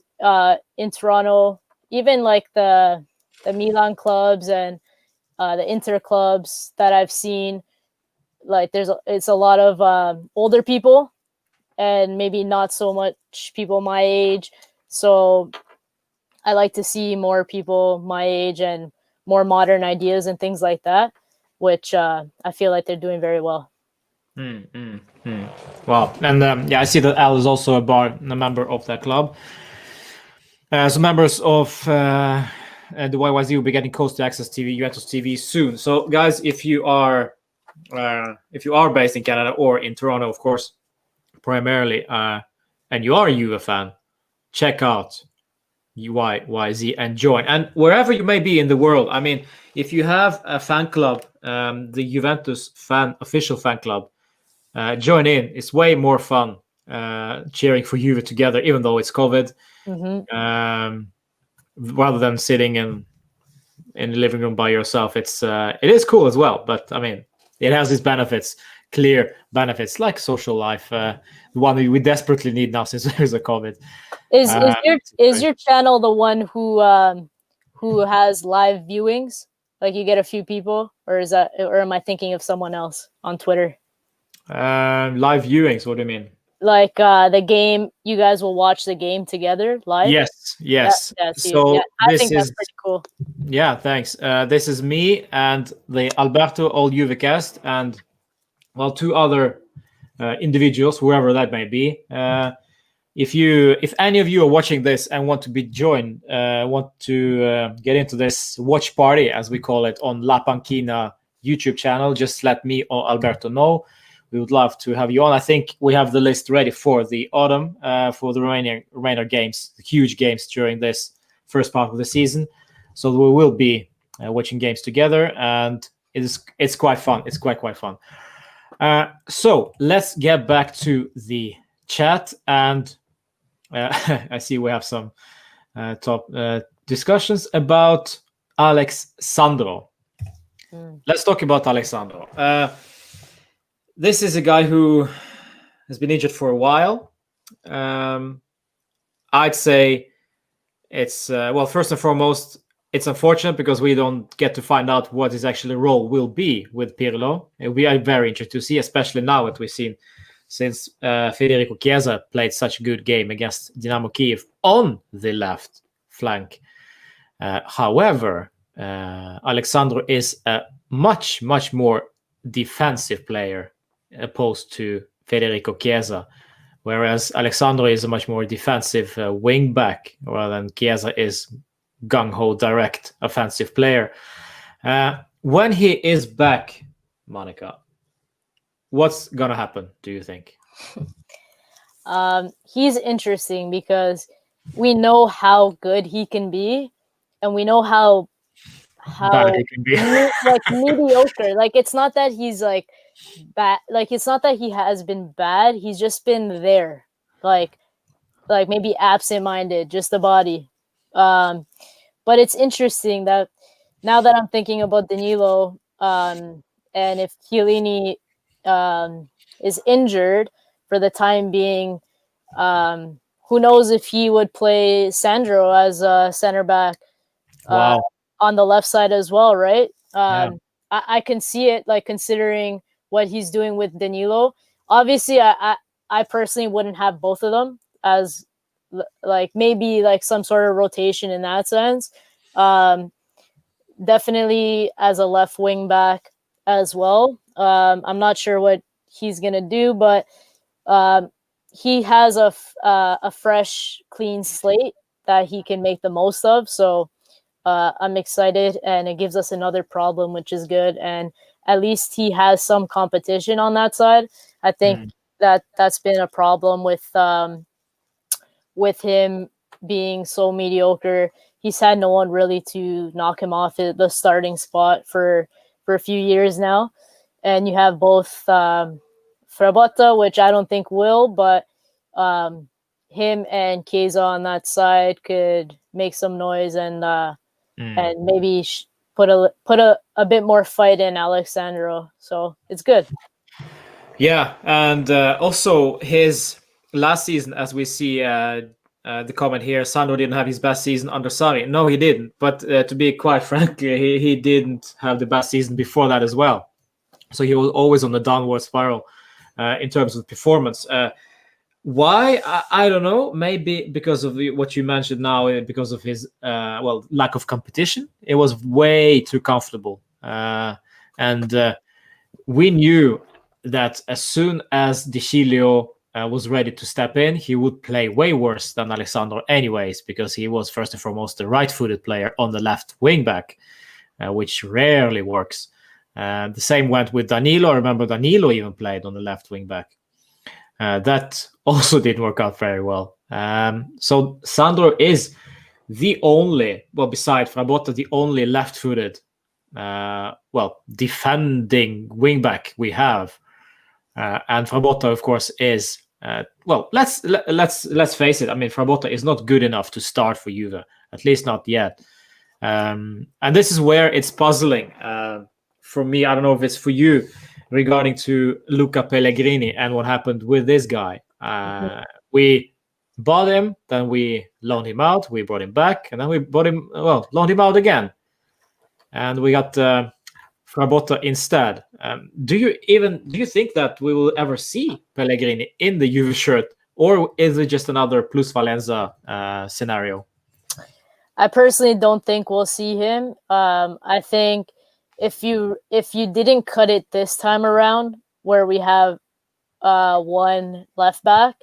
Speaker 3: in Toronto, even like the Milan clubs and the Inter clubs that I've seen, like it's a lot of older people and maybe not so much people my age. So I like to see more people my age and more modern ideas and things like that, which I feel like they're doing very well.
Speaker 1: Wow. And I see that Al is also a member of that club. So members of the YYZ will be getting Costa Access TV, Juventus TV soon. So guys, if you are based in Canada or in Toronto, of course, primarily, and you are a Juve fan, check out YYZ and join. And wherever you may be in the world, I mean, if you have a fan club, the Juventus official fan club, join in. It's way more fun cheering for Juve together, even though it's COVID, rather than sitting in the living room by yourself. It is cool as well, but I mean, it has its benefits, clear benefits, like social life, the one we desperately need now since there's a COVID.
Speaker 3: Is your channel the one who has live viewings? Like you get a few people, or am I thinking of someone else on Twitter?
Speaker 1: Live viewings, what do you mean?
Speaker 3: Like the game, you guys will watch the game together live?
Speaker 1: Yes.
Speaker 3: So I think that's pretty cool.
Speaker 1: Yeah, thanks. This is me and the Alberto All Juve cast, and well, two other individuals, whoever that may be. If any of you are watching this and want to get into this watch party, as we call it, on La Panchina YouTube channel, just let me or Alberto know. We would love to have you on. I think we have the list ready for the autumn, for the remainder games, the huge games during this first part of the season. So we will be watching games together, and it's quite fun. It's quite fun. So let's get back to the chat, and I see we have some top discussions about Alexandro. Let's talk about Alexandro. This is a guy who has been injured for a while. I'd say it's first and foremost, it's unfortunate because we don't get to find out what his actual role will be with Pirlo. We are very interested to see, especially now that we've seen since Federico Chiesa played such a good game against Dynamo Kiev on the left flank. However, Alexandro is a much more defensive player opposed to Federico Chiesa, whereas Alexandro is a much more defensive wing back, rather than Chiesa is gung-ho direct offensive player. When he is back, Monica, what's gonna happen, do you think?
Speaker 3: He's interesting because we know how good he can be, and we know how
Speaker 1: bad he can be.
Speaker 3: like mediocre. Like it's not that he's like bad. Like it's not that he has been bad. He's just been there, like maybe absent-minded, just the body. But it's interesting that now that I'm thinking about Danilo, And if Chiellini is injured for the time being, who knows if he would play Sandro as a center back on the left side as well, right? I can see it, like, considering what he's doing with Danilo. Obviously, I personally wouldn't have both of them, as like maybe like some sort of rotation in that sense. Definitely as a left wing back as well. I'm not sure what he's gonna do, but he has a fresh, clean slate that he can make the most of. So I'm excited, and it gives us another problem, which is good. And at least he has some competition on that side. I think that's been a problem with him being so mediocre. He's had no one really to knock him off the starting spot for a few years now. And you have both Frabotta, which I don't think will, but him and Chiesa on that side could make some noise and maybe put a bit more fight in Alexandro. So it's good.
Speaker 1: Yeah, and also his last season, as we see the comment here, Sandro didn't have his best season under Sarri. No, he didn't. But to be quite frank, he didn't have the best season before that as well. So he was always on the downward spiral in terms of performance. Why? I don't know. Maybe because of what you mentioned now, because of his lack of competition. It was way too comfortable, and we knew that as soon as De Chilio was ready to step in, he would play way worse than Alessandro anyways, because he was first and foremost the right-footed player on the left wing back, which rarely works. The same went with Danilo. I remember Danilo even played on the left wing back. That also didn't work out very well. So Sandro is the only, besides Frabotta, the only left-footed, defending wingback we have. And Frabotta, of course, is let's face it. I mean, Frabotta is not good enough to start for Juve, at least not yet. And this is where it's puzzling for me. I don't know if it's for you, regarding to Luca Pellegrini and what happened with this guy. We bought him, then we loaned him out, we brought him back, and then we loaned him out again, and we got Frabotta instead. Do you think that we will ever see Pellegrini in the Juve shirt, or is it just another Plus Valenza scenario?
Speaker 3: I personally don't think we'll see him. I think if you didn't cut it this time around, where we have one left back,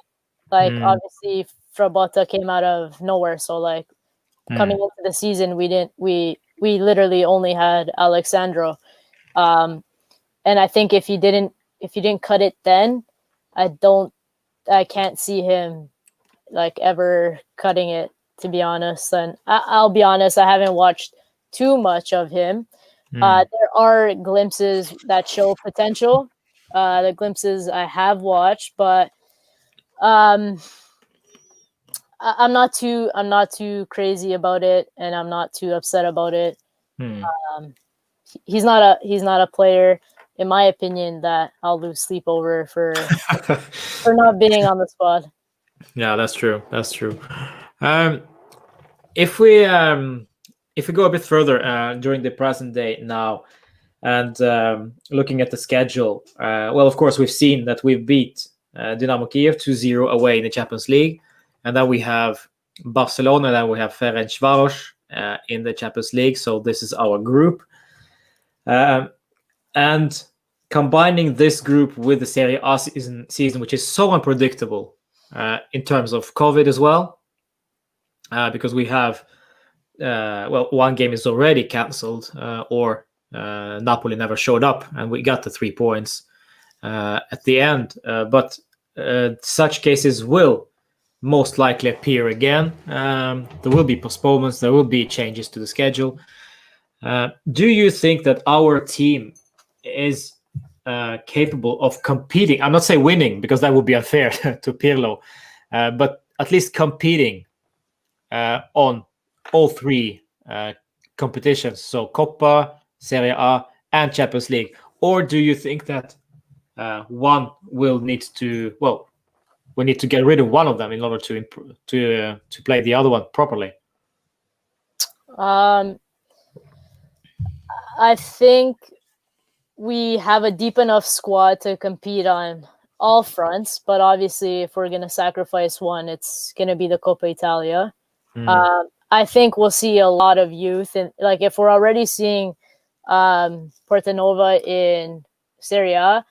Speaker 3: like obviously Frabotta came out of nowhere, so like coming into the season, we literally only had Alexandro, and I think if you didn't cut it then, I can't see him like ever cutting it, to be honest. And I'll be honest, I haven't watched too much of him. There are glimpses that show potential, the glimpses I have watched, but I'm not too crazy about it, and I'm not too upset about it. He's not a player, in my opinion, that I'll lose sleep over for not being on the squad.
Speaker 1: Yeah, that's true. That's true. If we go a bit further during the present day now, and looking at the schedule, of course, we've seen that we've beat Dynamo Kiev 2-0 away in the Champions League, and then we have Barcelona, then we have Ferencváros in the Champions League. So this is our group, and combining this group with the Serie A season, which is so unpredictable in terms of COVID as well, because we have one game is already cancelled, or Napoli never showed up, and we got the 3 points at the end. But such cases will most likely appear again. There will be postponements. There will be changes to the schedule. Do you think that our team is capable of competing? I'm not saying winning, because that would be unfair to Pirlo, but at least competing on all 3 competitions. So Coppa, Serie A, and Champions League, or do you think that one will need to we need to get rid of one of them in order to improve to play the other one properly?
Speaker 3: I think we have a deep enough squad to compete on all fronts, but obviously, if we're going to sacrifice one, it's going to be the Coppa Italia. I think we'll see a lot of youth, and like if we're already seeing Portanova in Serie A,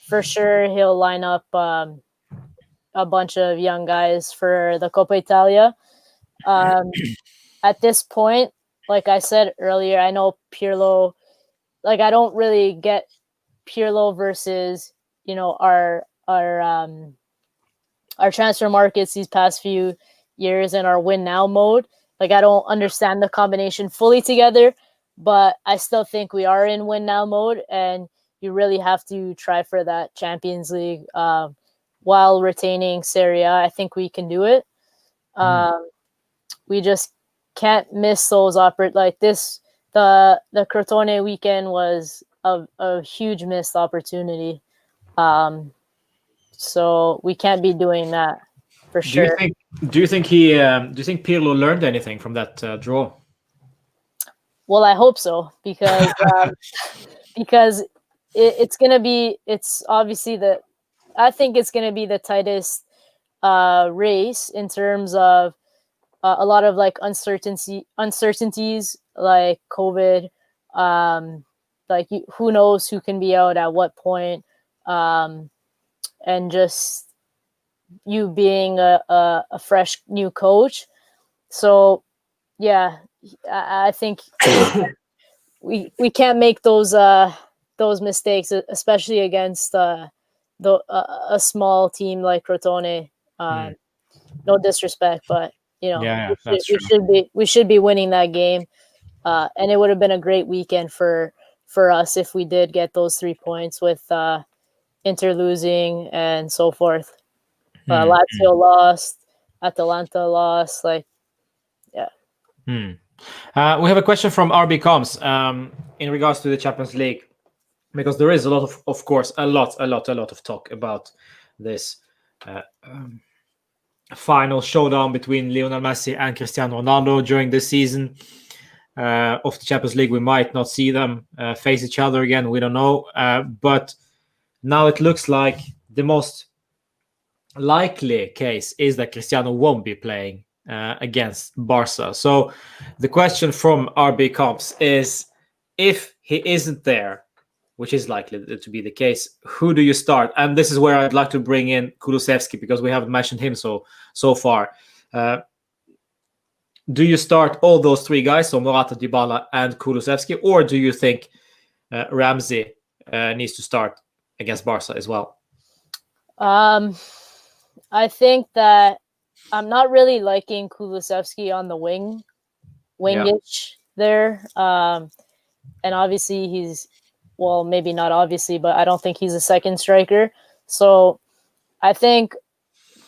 Speaker 3: for sure he'll line up a bunch of young guys for the Coppa Italia. At this point, like I said earlier, I know Pirlo. Like I don't really get Pirlo versus our transfer markets these past few years and our win now mode. Like I don't understand the combination fully together, but I still think we are in win now mode, and you really have to try for that Champions League while retaining Serie A. I think we can do it. We just can't miss those like this. The Crotone weekend was a huge missed opportunity. So we can't be doing that for sure.
Speaker 1: Do you think Pirlo learned anything from that draw?
Speaker 3: Well, I hope so, because it's obviously I think it's gonna be the tightest race in terms of a lot of like uncertainties like COVID, like who knows who can be out at what point, and just you being a fresh new coach. So yeah, I think we can't make those mistakes, especially against a small team like Crotone. No disrespect, but we should be winning that game, and it would have been a great weekend for us if we did get those 3 points with Inter losing and so forth. Lazio lost, Atalanta lost. Like, yeah.
Speaker 1: We have a question from RB Coms in regards to the Champions League, because there is a lot of course, a lot of talk about this final showdown between Lionel Messi and Cristiano Ronaldo during this season of the Champions League. We might not see them face each other again. We don't know. But now it looks like the most likely case is that Cristiano won't be playing against Barca. So the question from RB Comps is, if he isn't there, which is likely to be the case, who do you start? And this is where I'd like to bring in Kulusevski, because we haven't mentioned him so far. Do you start all those three guys, so Morata, Dybala, and Kulusevski, or do you think Ramsey needs to start against Barca as well?
Speaker 3: I think that I'm not really liking Kulusevski on the wingage there. And obviously he's, well, maybe not obviously, but I don't think he's a second striker. So I think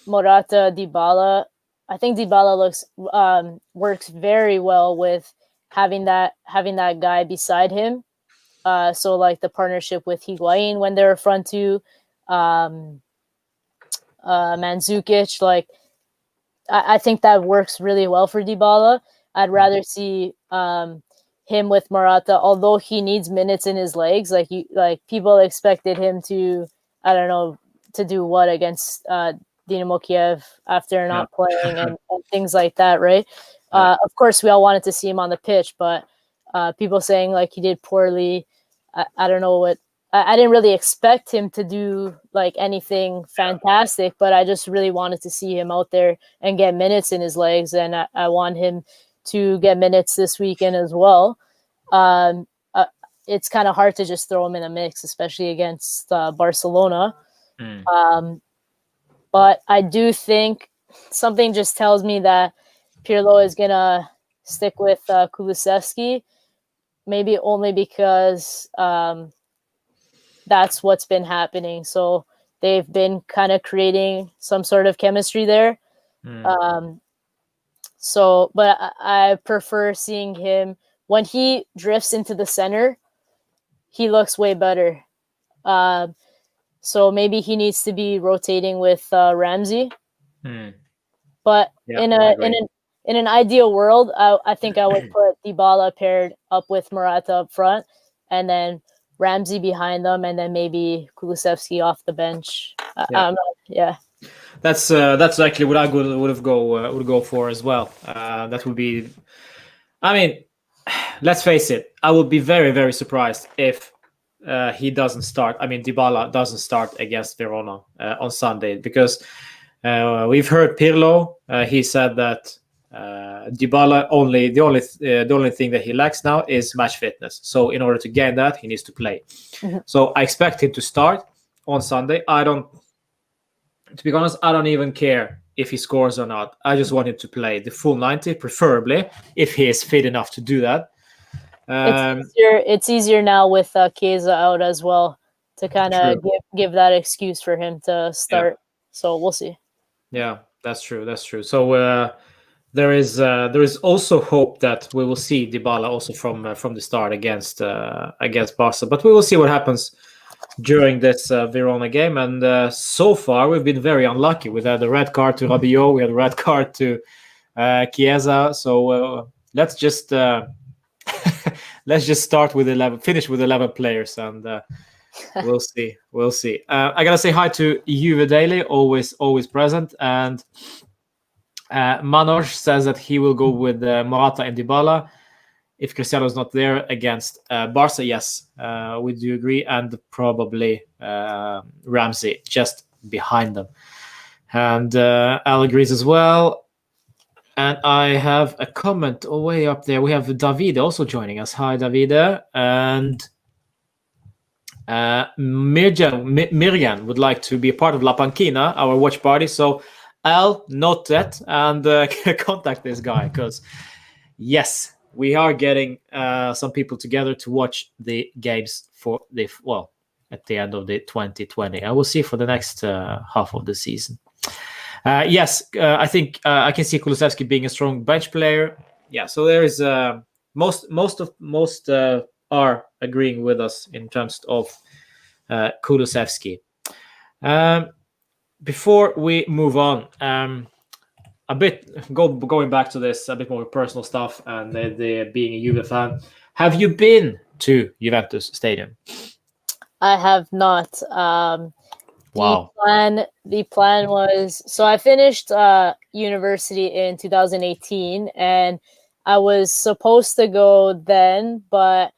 Speaker 3: Morata, Dybala, works very well with having that guy beside him. So like the partnership with Higuain when they're front two, Mandzukic, like I think that works really well for Dybala. I'd rather see him with Morata, although he needs minutes in his legs. Like people expected him to, I don't know, to do what against Dynamo Kiev after not playing and things like that, right? Of course, we all wanted to see him on the pitch, but people saying like he did poorly. I don't know what. I didn't really expect him to do like anything fantastic, but I just really wanted to see him out there and get minutes in his legs, and I want him to get minutes this weekend as well. It's kind of hard to just throw him in a mix, especially against Barcelona. But I do think something just tells me that Pirlo is going to stick with Kulusevski, maybe only because that's what's been happening. So they've been kind of creating some sort of chemistry there. But I prefer seeing him when he drifts into the center. he looks way better. So maybe he needs to be rotating with Ramsey. But
Speaker 1: Yeah,
Speaker 3: in
Speaker 1: I
Speaker 3: a
Speaker 1: agree.
Speaker 3: in an ideal world, I think I would put Dybala paired up with Morata up front, and then Ramsey behind them, and then maybe Kulusevski off the bench.
Speaker 1: Yeah. That's actually what I would go for as well. That would be. I mean, let's face it. I would be very, very surprised if he doesn't start. I mean, Dybala doesn't start against Verona on Sunday, because we've heard Pirlo. He said that Dybala the only thing that he lacks now is match fitness. So in order to gain that, he needs to play. So I expect him to start on Sunday. To be honest, I don't even care if he scores or not. I just want him to play the full 90, preferably if he is fit enough to do that.
Speaker 3: It's easier now with Chiesa out as well to kind of give that excuse for him to start. So we'll see.
Speaker 1: Yeah, that's true. So there is also hope that we will see Dybala also from the start against Barca, but we will see what happens during this Verona game. And so far, we've been very unlucky. We had a red card to Rabiot, we had a red card to Chiesa. So let's just start with 11, finish with 11 players, and we'll see. I gotta say hi to Juve Daily, always present, and Manoj says that he will go with Morata and Dybala if Cristiano is not there against Barca. Yes, we do agree, and probably Ramsey just behind them. And Al agrees as well. And I have a comment way up there. We have Davide also joining us. Hi, Davide. And Mirjan would like to be a part of La Panquina, our watch party. So I'll note that and contact this guy, because yes, we are getting some people together to watch the games at the end of the 2020. I will see for the next half of the season. Yes, I think I can see Kulusevski being a strong bench player. Yeah, so there is most are agreeing with us in terms of Kulusevski. Before we move on, a bit going back to this, a bit more personal stuff, and the being a Juve fan. Have you been to Juventus Stadium?
Speaker 3: I have not.
Speaker 1: Wow.
Speaker 3: The plan was, so I finished university in 2018, and I was supposed to go then, but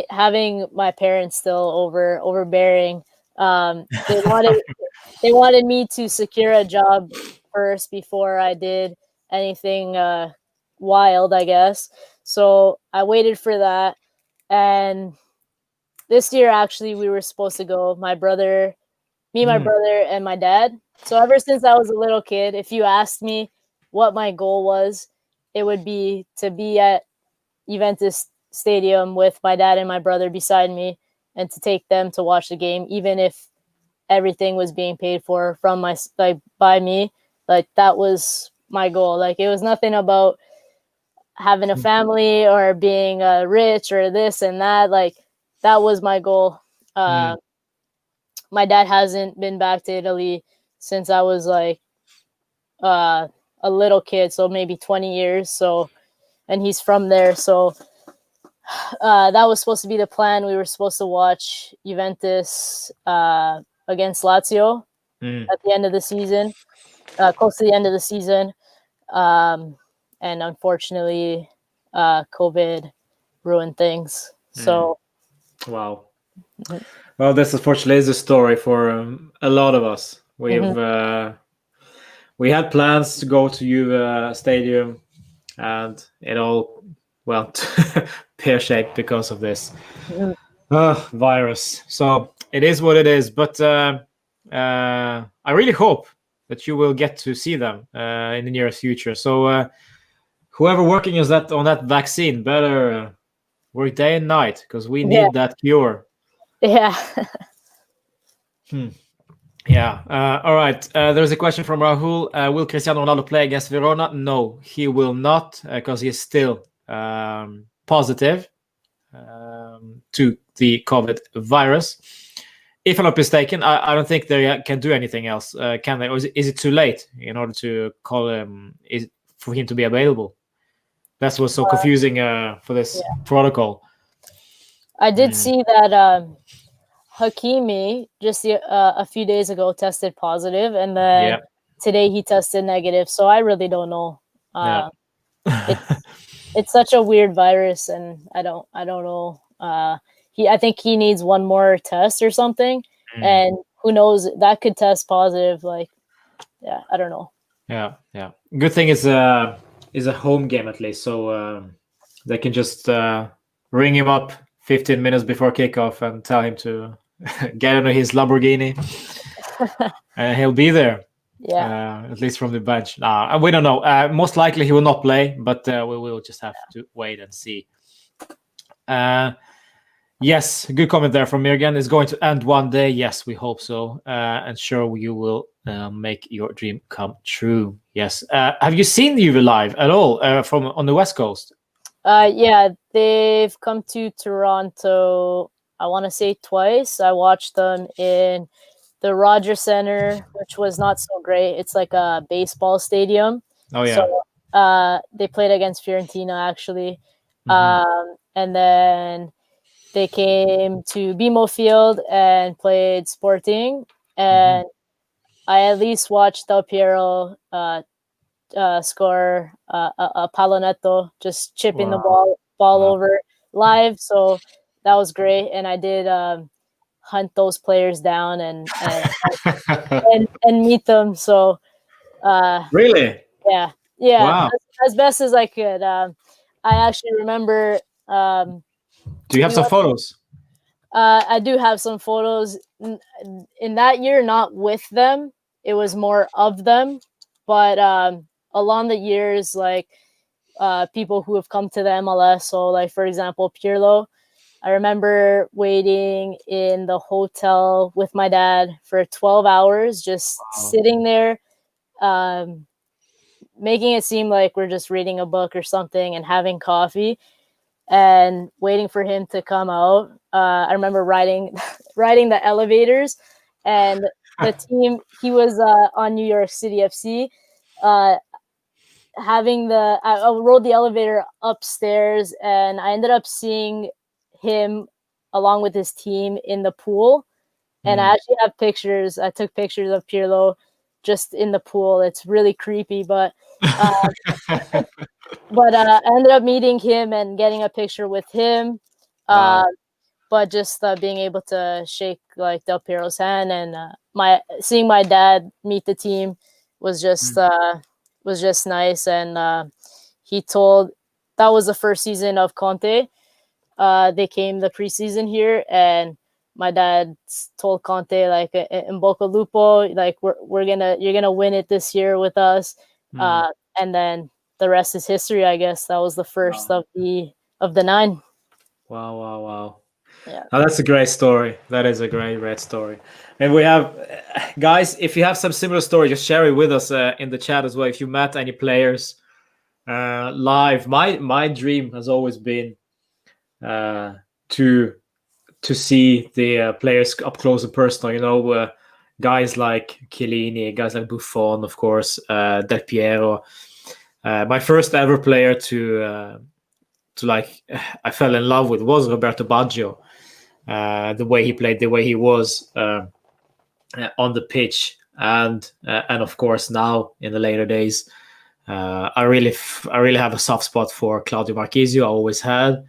Speaker 3: having my parents still overbearing, they wanted me to secure a job first before I did anything wild, I guess. So I waited for that, and this year, actually, we were supposed to go. My brother, and my dad. So ever since I was a little kid, if you asked me what my goal was, it would be to be at Juventus Stadium with my dad and my brother beside me, and to take them to watch the game, even if everything was being paid for by me. Like, that was my goal. Like, it was nothing about having a family or being rich or this and that. Like, that was my goal. My dad hasn't been back to Italy since I was like a little kid, so maybe 20 years. So, and he's from there. So that was supposed to be the plan. We were supposed to watch Juventus against Lazio at the end of the season, close to the end of the season. And unfortunately, COVID ruined things. So.
Speaker 1: Wow. Well, this unfortunately is a story for a lot of us. We had plans to go to Juve Stadium, and it all went pear-shaped because of this virus. So it is what it is. But I really hope that you will get to see them in the near future. So whoever working on that vaccine better work day and night, because we need that cure.
Speaker 3: Yeah.
Speaker 1: Yeah. All right. There's a question from Rahul. Will Cristiano Ronaldo play against Verona? No, he will not, because he's still positive. to the COVID virus. If I'm not mistaken, I don't think they can do anything else, can they? Or is it too late in order to call him, for him to be available? That's what's so confusing for this protocol.
Speaker 3: I did see that Hakimi just a few days ago tested positive, and then today he tested negative. So I really don't know. It's such a weird virus, and I don't know. I think he needs one more test or something, and who knows, that could test positive. Like, I don't know.
Speaker 1: Yeah. Good thing is a home game at least, so they can just ring him up 15 minutes before kickoff and tell him to get into his Lamborghini, and he'll be there.
Speaker 3: Yeah.
Speaker 1: At least from the bench. We don't know. Most likely he will not play, but we will just have to wait and see. Yes, good comment there from Mirgan. It's going to end one day. Yes, we hope so. And sure, you will make your dream come true. Yes. Have you seen Juve live at all from on the West Coast?
Speaker 3: Yeah, they've come to Toronto, I want to say twice. I watched them in the Rogers Center, which was not so great. It's like a baseball stadium.
Speaker 1: Oh, yeah.
Speaker 3: So they played against Fiorentina, actually. And then they came to BMO Field and played Sporting. And I at least watched Del Piero score a pallonetto, just chipping the ball over live. So that was great. And I did hunt those players down and meet them. So
Speaker 1: really,
Speaker 3: yeah, wow. as best as I could. I actually remember.
Speaker 1: Do you have some photos?
Speaker 3: I do have some photos. In that year, not with them. It was more of them, but along the years, like people who have come to the MLS. So, like for example, Pirlo. I remember waiting in the hotel with my dad for 12 hours, just sitting there, making it seem like we're just reading a book or something and having coffee and waiting for him to come out. I remember riding the elevators, and the team, he was on New York City FC, I rode the elevator upstairs, and I ended up seeing him along with his team in the pool. And I actually have pictures. I took pictures of Pirlo just in the pool. It's really creepy, but I ended up meeting him and getting a picture with him. But just being able to shake like Del Piero's hand and seeing my dad meet the team was just nice. And he told, that was the first season of Conte. They came the preseason here, and my dad told Conte, like, in Bocca Lupo, like you're gonna win it this year with us. And then the rest is history, I guess. That was the first of the 9.
Speaker 1: Wow.
Speaker 3: Yeah.
Speaker 1: Oh, that's a great story. That is a great story. And we have, guys, if you have some similar story, just share it with us in the chat as well. If you met any players live, my dream has always been to see the players up close and personal. You know, guys like Chiellini, guys like Buffon, of course, Del Piero. My first ever player to like I fell in love with was Roberto Baggio. The way he played, the way he was on the pitch, and of course now in the later days, I really have a soft spot for Claudio Marchisio. I always had.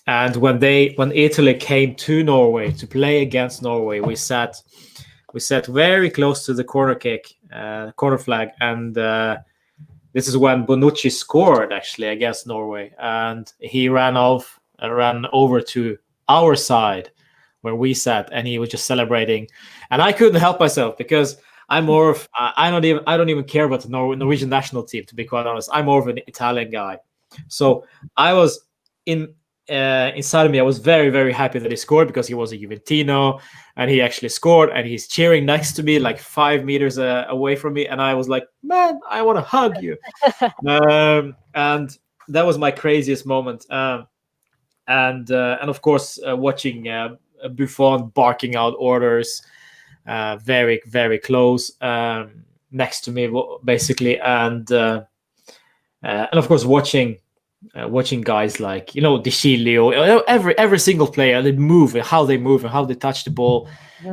Speaker 1: And when Italy came to Norway to play against Norway, we sat very close to the corner flag, and this is when Bonucci scored actually against Norway, and he ran over to our side where we sat, and he was just celebrating, and I couldn't help myself because I'm more of I don't even care about the Norwegian national team, to be quite honest. I'm more of an Italian guy, so I was inside of me, I was very, very happy that he scored because he was a Juventino and he actually scored, and he's cheering next to me like 5 meters away from me, and I was like, man, I want to hug you. And that was my craziest moment. and of course watching Buffon barking out orders, very very close, next to me basically, and of course watching guys like De Chilio, every single player, they move and how they move and how they touch the ball.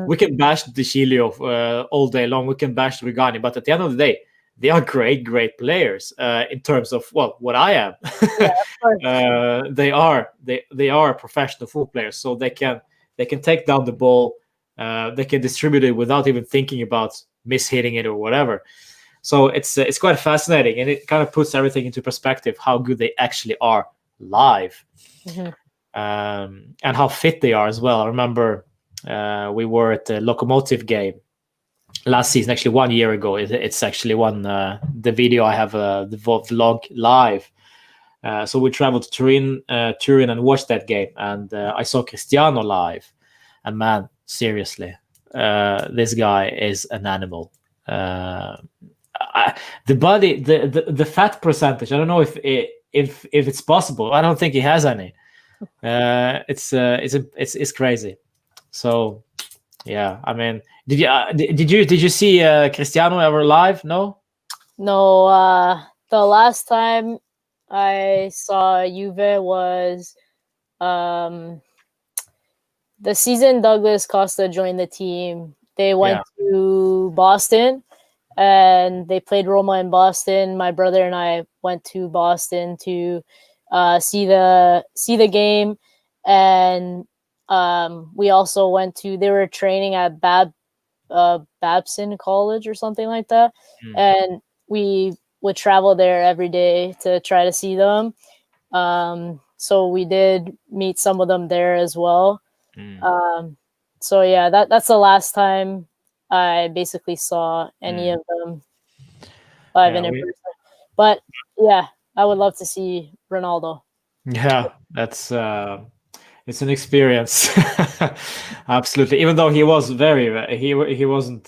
Speaker 1: We can bash De Chilio all day long. We can bash Regani, but at the end of the day, they are great players in terms of what I am.
Speaker 3: Yeah, of course.
Speaker 1: They are professional football players, so they can take down the ball. They can distribute it without even thinking about mishitting it or whatever. So it's quite fascinating, and it kind of puts everything into perspective how good they actually are live, and how fit they are as well. I remember we were at the Lokomotiv game last season, actually 1 year ago. It's actually the video I have, the vlog live. So we traveled to Turin and watched that game, and I saw Cristiano live, and man, seriously, this guy is an animal. The body, the fat percentage, I don't know if it's possible. I don't think he has any. It's crazy. So yeah, I mean, did you see Cristiano ever live? No.
Speaker 3: The last time I saw Juve was the season Douglas Costa joined the team. They went to Boston and they played Roma in Boston. My brother and I went to Boston to see the game, and we also went to. They were training at Babson College or something like that, and we would travel there every day to try to see them. So we did meet some of them there as well. So yeah, that's the last time I basically saw any of them live in person. But yeah, I would love to see Ronaldo.
Speaker 1: Yeah, that's it's an experience. Absolutely. Even though he was he wasn't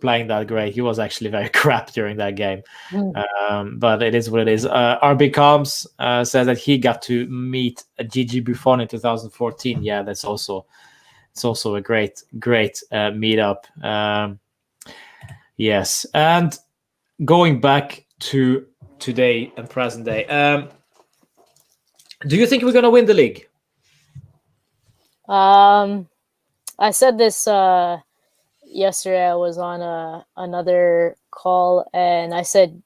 Speaker 1: playing that great. He was actually very crap during that game. But it is what it is. RB Combs says that he got to meet Gigi Buffon in 2014. Yeah, it's also a great meetup. Yes, and going back to today and present day, do you think we're gonna win the league?
Speaker 3: I said this yesterday. I was on another call, and I said,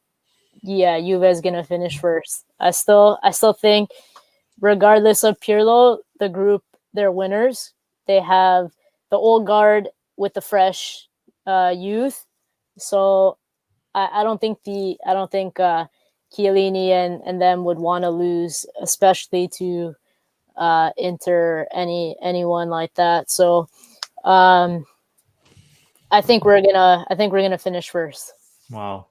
Speaker 3: yeah, Juve is gonna finish first. I still think, regardless of Pirlo, the group, they're winners. They have the old guard with the fresh youth. So I don't think Chiellini and them would want to lose, especially to Inter, anyone like that. So I think we're gonna finish first.
Speaker 1: Wow.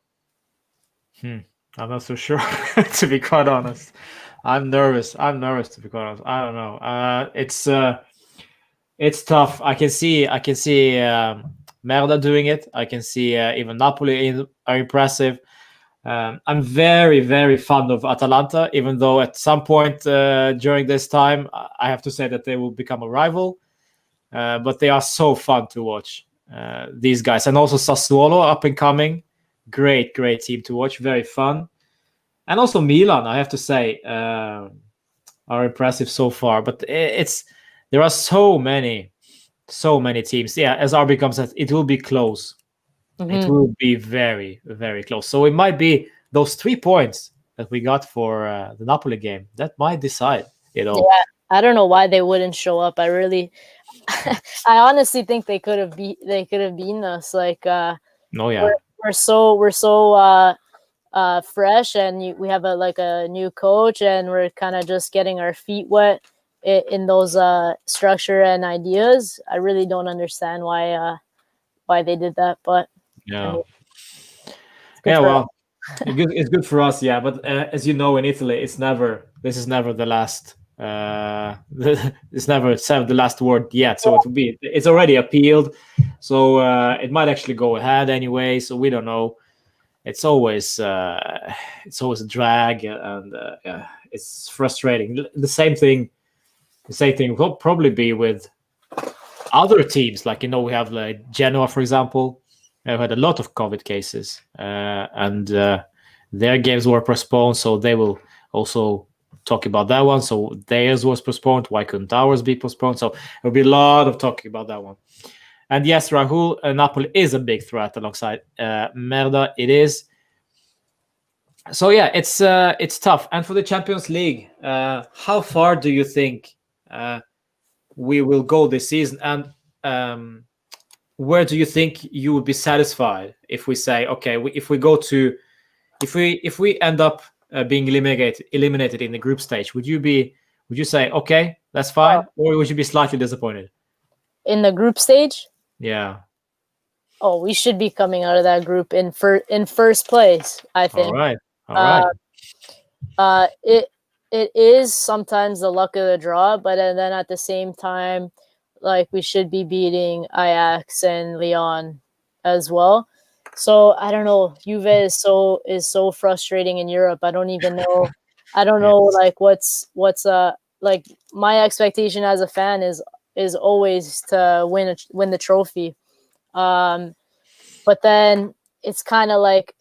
Speaker 1: I'm not so sure, to be quite honest. I'm nervous to be quite honest. I don't know. It's tough. I can see Merda doing it. I can see even Napoli are impressive. I'm very, very fond of Atalanta, even though at some point during this time, I have to say that they will become a rival. But they are so fun to watch, these guys. And also Sassuolo, up and coming. Great team to watch. Very fun. And also Milan, I have to say, are impressive so far. But there are so many teams. Yeah, as RB comes, it will be close. It will be very, very close. So it might be those 3 points that we got for the Napoli game that might decide it all.
Speaker 3: Yeah, I don't know why they wouldn't show up. I honestly think they could have beaten us. Like, we're so fresh, and we have a new coach, and we're kind of just getting our feet wet in those structure and ideas. I really don't understand why they did that, but
Speaker 1: yeah,
Speaker 3: well,
Speaker 1: it's good for us, yeah. But as you know, in Italy, this is never the last. It's never said the last word yet, so it's already appealed, so it might actually go ahead anyway. So we don't know. It's always a drag, and it's frustrating. The same thing The same thing will probably be with other teams. Like, we have like Genoa, for example. They've had a lot of COVID cases, and their games were postponed, so they will also talk about that one. So theirs was postponed. Why couldn't ours be postponed? So there'll be a lot of talking about that one. And yes, Rahul, Napoli is a big threat alongside Merda. It is. So yeah, it's tough. And for the Champions League, how far do you think we will go this season? And where do you think you would be satisfied if we say, okay, if we end up being eliminated in the group stage? Would you say, okay, that's fine, or would you be slightly disappointed
Speaker 3: in the group stage?
Speaker 1: Yeah.
Speaker 3: Oh, we should be coming out of that group in first place, I think.
Speaker 1: All right.
Speaker 3: It is sometimes the luck of the draw, but then at the same time, like, we should be beating Ajax and Lyon as well. So I don't know. Juve is so frustrating in Europe. I don't even know. I don't know like what's like my expectation as a fan is always to win the trophy. But then it's kind of like,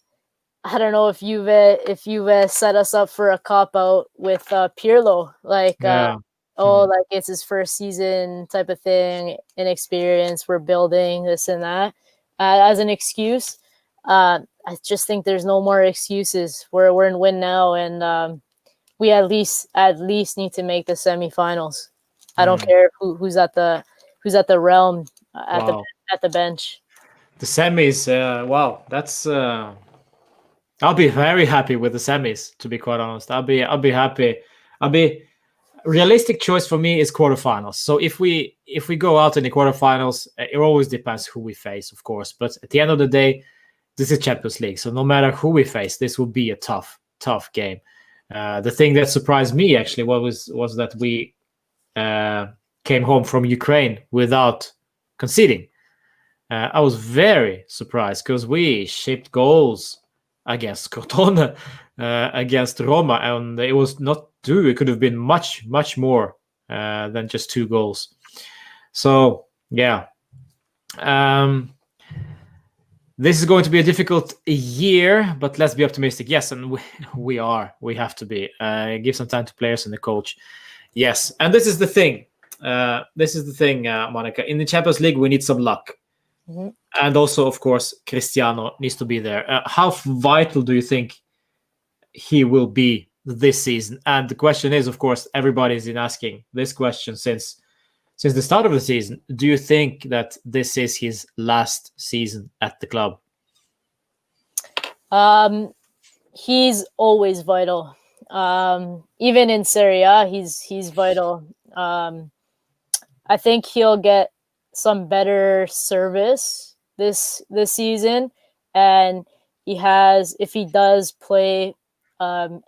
Speaker 3: I don't know if Juve set us up for a cop out with Pirlo, like like it's his first season type of thing, inexperience, we're building this and that as an excuse. I just think there's no more excuses. We're in win now, and we at least need to make the semifinals. I don't care who's at the realm at the bench.
Speaker 1: The semis, wow, that's. I'll be very happy with the semis, to be quite honest. I'll be happy. Realistic choice for me is quarterfinals. So if we go out in the quarterfinals, it always depends who we face, of course. But at the end of the day, this is Champions League. So no matter who we face, this will be a tough game. The thing that surprised me actually was that we came home from Ukraine without conceding. I was very surprised because we shipped goals against Crotone, against Roma, and it was not two. It could have been much more than just 2 goals. So yeah, this is going to be a difficult year, but let's be optimistic. Yes, and we are. We have to be. Give some time to players and the coach. Yes, and this is the thing. Monica. In the Champions League, we need some luck.
Speaker 3: Mm-hmm.
Speaker 1: And also, of course, Cristiano needs to be there. How vital do you think he will be this season? And the question is, of course, everybody's been asking this question since the start of the season. Do you think that this is his last season at the club?
Speaker 3: He's always vital. Even in Serie A, he's vital. I think he'll get some better service this season, and if he does play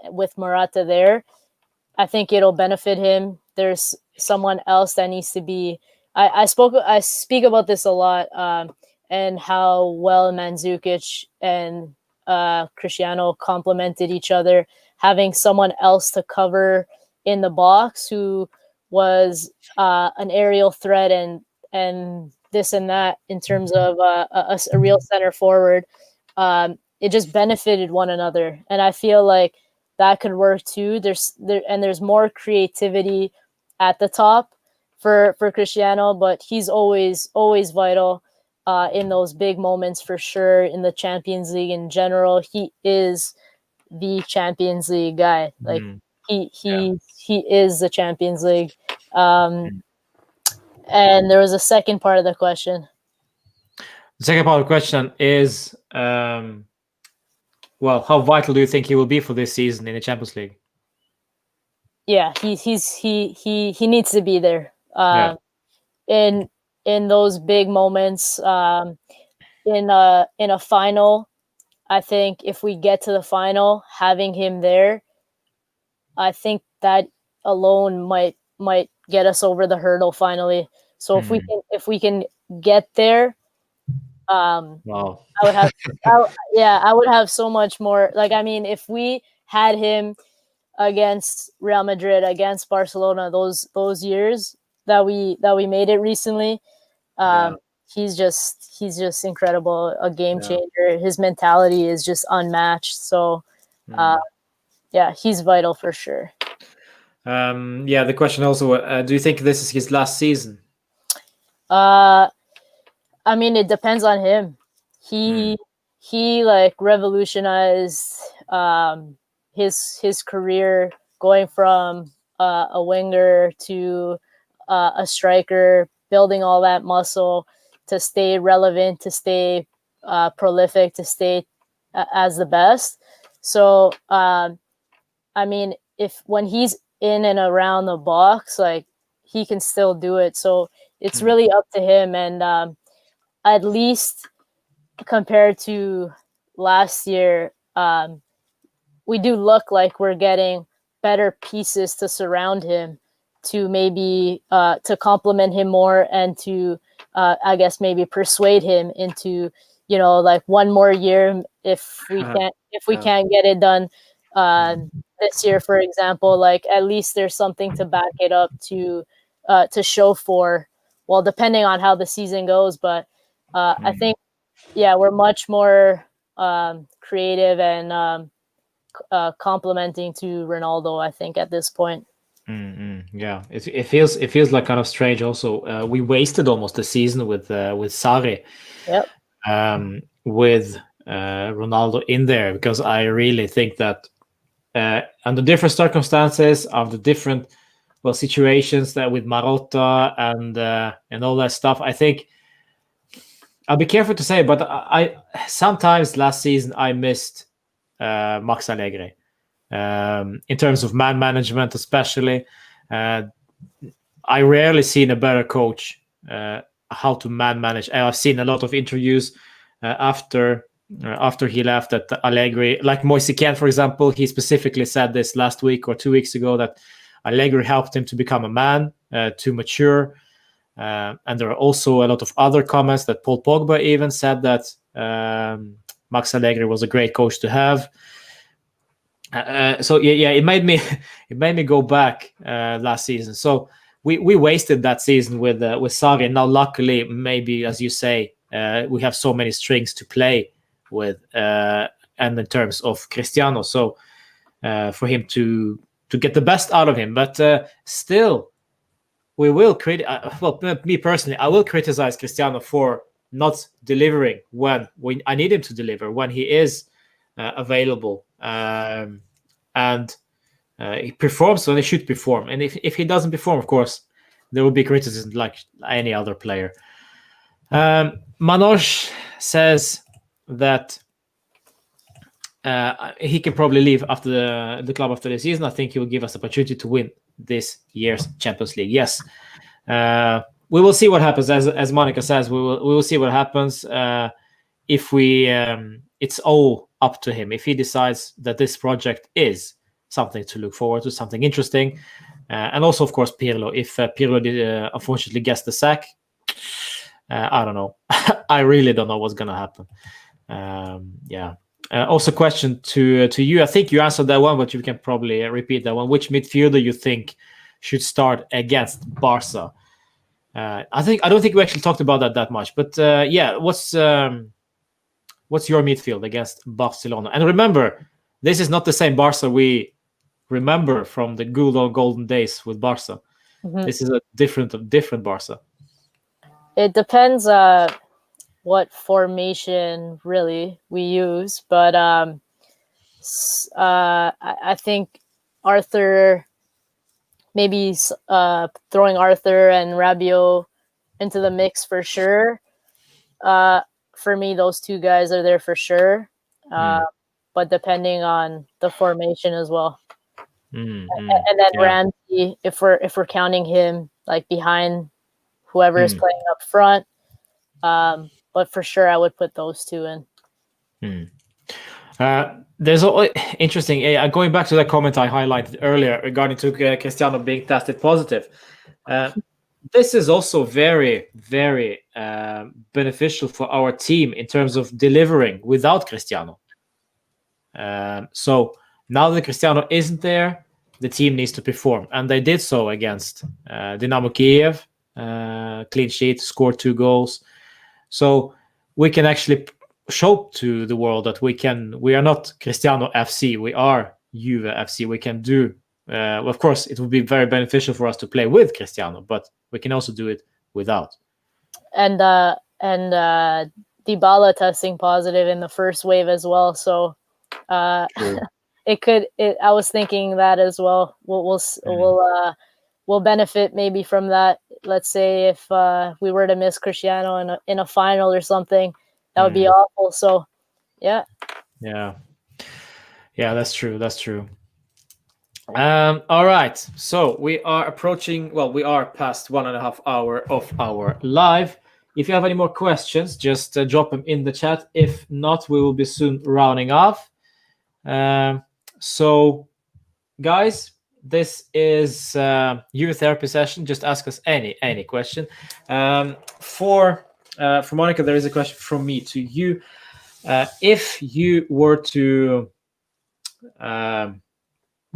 Speaker 3: with Morata there, I think it'll benefit him. There's someone else that needs to be. I speak about this a lot, and how well Mandzukic and Cristiano complemented each other. Having someone else to cover in the box who was an aerial threat and this and that in terms of a real center forward, it just benefited one another, and I feel like that could work too. There's more creativity at the top for Cristiano, but he's always vital in those big moments for sure. In the Champions League in general, he is the Champions League guy. Like he is the Champions League. And there was a second part of the question.
Speaker 1: The second part of the question is, how vital do you think he will be for this season in the Champions League?
Speaker 3: Yeah, he needs to be there. In those big moments, in a final. I think if we get to the final, having him there, I think that alone might get us over the hurdle finally. So if we can get there, I would have so much more. Like, I mean, if we had him against Real Madrid, against Barcelona, those years that we made it recently. He's just incredible, a game changer. His mentality is just unmatched. So yeah, he's vital for sure.
Speaker 1: The question also, do you think this is his last season?
Speaker 3: I mean, it depends on him. He like revolutionized his career, going from a winger to a striker, building all that muscle to stay relevant, to stay prolific, to stay as the best. So I mean, if when he's in and around the box, like, he can still do it. So it's really up to him. And at least compared to last year, we do look like we're getting better pieces to surround him, to maybe to complement him more, and to I guess maybe persuade him into, like, one more year if we can't get it done this year, for example. Like, at least there's something to back it up, to show for, well, depending on how the season goes. But I think, we're much more creative and complimenting to Ronaldo, I think, at this point.
Speaker 1: Yeah, it feels like kind of strange. Also, we wasted almost a season with Sarri,
Speaker 3: Yep.
Speaker 1: with Ronaldo in there, because I really think that under different circumstances, of the different situations that with Morata and all that stuff, I think I'll be careful to say, but I sometimes last season I missed Max Allegri. In terms of man management, especially, I rarely seen a better coach how to man manage. I've seen a lot of interviews after he left, that Allegri, like Moise Kean, for example, he specifically said this last week or 2 weeks ago, that Allegri helped him to become a man, to mature. And there are also a lot of other comments that Paul Pogba even said that Max Allegri was a great coach to have. So it made me go back last season. So we wasted that season with Sarri. Now, luckily, maybe, as you say, we have so many strings to play with, and in terms of Cristiano, so for him to get the best out of him. But still, we will me personally, I will criticize Cristiano for not delivering when I need him to deliver, when he is available, and he performs when he should perform. And if he doesn't perform, of course, there will be criticism like any other player. Manoj says that he can probably leave after the club after the season. I think he will give us the opportunity to win this year's Champions League. Yes, we will see what happens. As Monica says, we will see what happens. If we, it's all up to him. If he decides that this project is something to look forward to, something interesting, and also, of course, Pirlo. If Pirlo unfortunately gets the sack, I don't know. I really don't know what's going to happen. Also, question to you. I think you answered that one, but you can probably repeat that one. Which midfielder you think should start against Barca? I don't think we actually talked about that much. But what's your midfield against Barcelona? And remember, this is not the same Barca we remember from the good old golden days with Barca. Mm-hmm. This is a different Barca.
Speaker 3: It depends what formation really we use, but I think Arthur, maybe throwing Arthur and Rabiot into the mix for sure. For me, those two guys are there for sure, but depending on the formation as well. And then Ramsey, if we're counting him like behind whoever is playing up front. But for sure, I would put those two in.
Speaker 1: There's interesting. Going back to that comment I highlighted earlier regarding to Cristiano being tested positive. This is also very, very beneficial for our team in terms of delivering without Cristiano. So now that Cristiano isn't there, the team needs to perform, and they did so against Dynamo Kiev. Clean sheet, scored 2 goals. So we can actually show to the world that we are not Cristiano FC, we are Juve FC. We can do, of course, it would be very beneficial for us to play with Cristiano, but we can also do it without.
Speaker 3: And Dybala testing positive in the first wave as well. So I was thinking that as well. We'll benefit maybe from that. Let's say if we were to miss Cristiano in a final or something, that would be awful. So, yeah,
Speaker 1: that's true. All right, so we are approaching. Well, we are past 1.5 hours of our live. If you have any more questions, just drop them in the chat. If not, we will be soon rounding off. So, guys, this is Juve therapy session. Just ask us any question. For Monica, there is a question from me to you. If you were to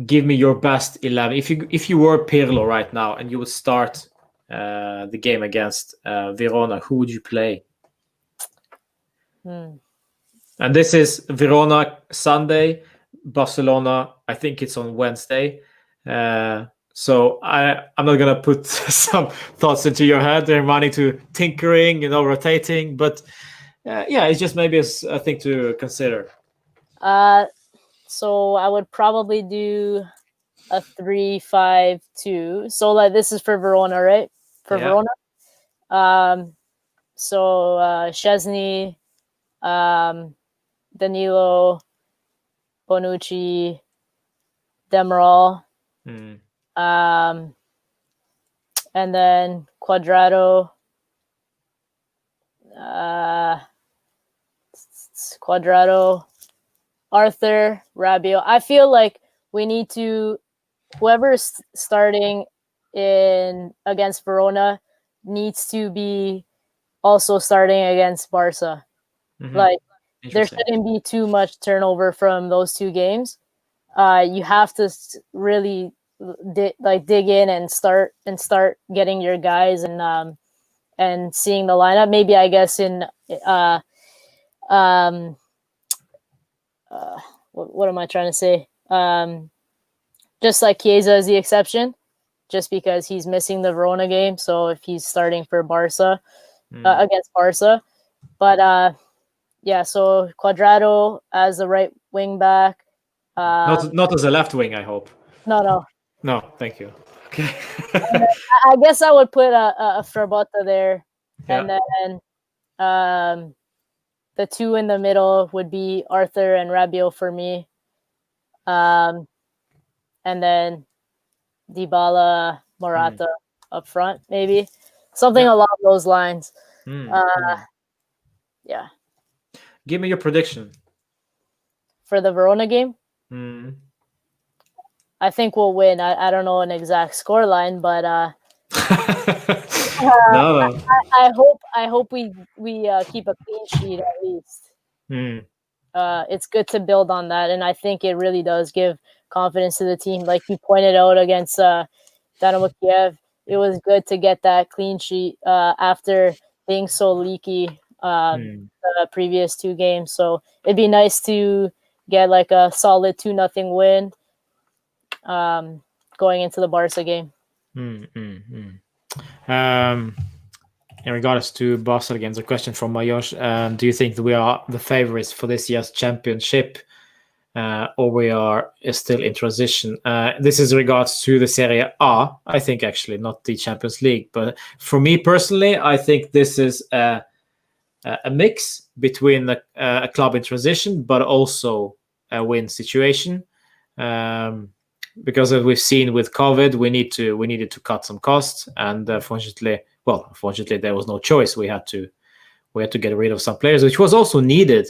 Speaker 1: give me your best 11, if you were Pirlo right now and you would start the game against Verona, who would you play? And this is Verona Sunday, Barcelona, I think it's on Wednesday. So I'm not gonna put some thoughts into your head. They're running to tinkering, rotating, but it's just maybe a thing to consider.
Speaker 3: So I would probably do a 3-5-2. So like this is for Verona, right? For Verona. So Szczesny, Danilo, Bonucci, Demiral, and then Quadrado, Arthur, Rabiot. I feel like we need to, whoever's starting in against Verona needs to be also starting against Barca. Like there shouldn't be too much turnover from those 2 games. You have to really dig in and start getting your guys and seeing the lineup. Maybe I guess in what am I trying to say? Just like Chiesa is the exception, just because he's missing the Verona game. So if he's starting for Barca against Barca, but so Quadrado as the right wing back.
Speaker 1: Not as a left wing, I hope.
Speaker 3: No,
Speaker 1: thank you. Okay.
Speaker 3: I guess I would put a Frabotta there, and then the 2 in the middle would be Arthur and Rabiot for me, and then Dybala, Morata up front, maybe something along those lines. Yeah.
Speaker 1: Give me your prediction
Speaker 3: for the Verona game. I think we'll win. I don't know an exact score line, but
Speaker 1: no.
Speaker 3: I hope we keep a clean sheet at least. It's good to build on that, and I think it really does give confidence to the team. Like you pointed out against Dynamo Kiev, it was good to get that clean sheet after being so leaky the previous 2 games. So it'd be nice to get like a solid 2-0 win going into the Barca game.
Speaker 1: In regards to Barca again, the question from Mayosh, do you think that we are the favorites for this year's championship, or we are still in transition? This is in regards to the Serie A, I think, actually, not the Champions League. But for me personally, I think this is a mix between a club in transition, but also a win situation. Because as we've seen with COVID, we needed to cut some costs, and unfortunately, there was no choice. We had to get rid of some players, which was also needed.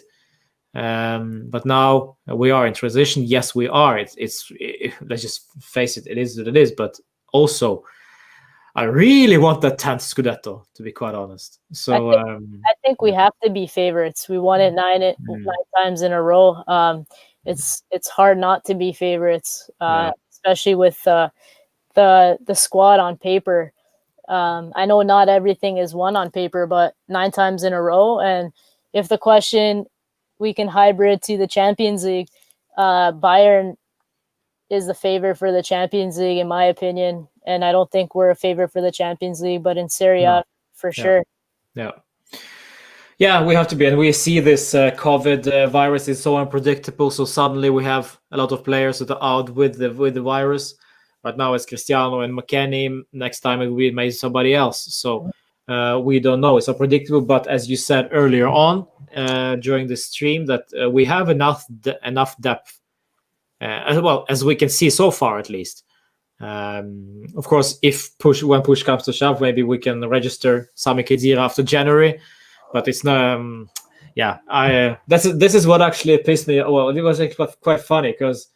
Speaker 1: But now we are in transition. Yes, we are. It's let's just face it. It is what it is. But also, I really want that 10th Scudetto, to be quite honest. So
Speaker 3: I think we have to be favorites. We won it 9 times in a row. it's hard not to be favorites,
Speaker 1: Yeah.
Speaker 3: especially with the squad on paper. I know not everything is won on paper, but 9 times in a row. And if the question we can hybrid to the Champions League, Bayern is the favorite for the Champions League, in my opinion. And I don't think we're a favorite for the Champions League, but in Serie A, for sure.
Speaker 1: Yeah. Yeah, we have to be. And we see this COVID virus is so unpredictable. So suddenly we have a lot of players that are out with the virus. Right now it's Cristiano and McKennie. Next time it will be maybe somebody else. So we don't know. It's unpredictable. But as you said earlier on during the stream, that we have enough depth, as well as we can see so far, at least. Of course, when push comes to shove, maybe we can register Sami Khedira after January. But it's not. This is what actually pissed me. Well, it was actually quite funny because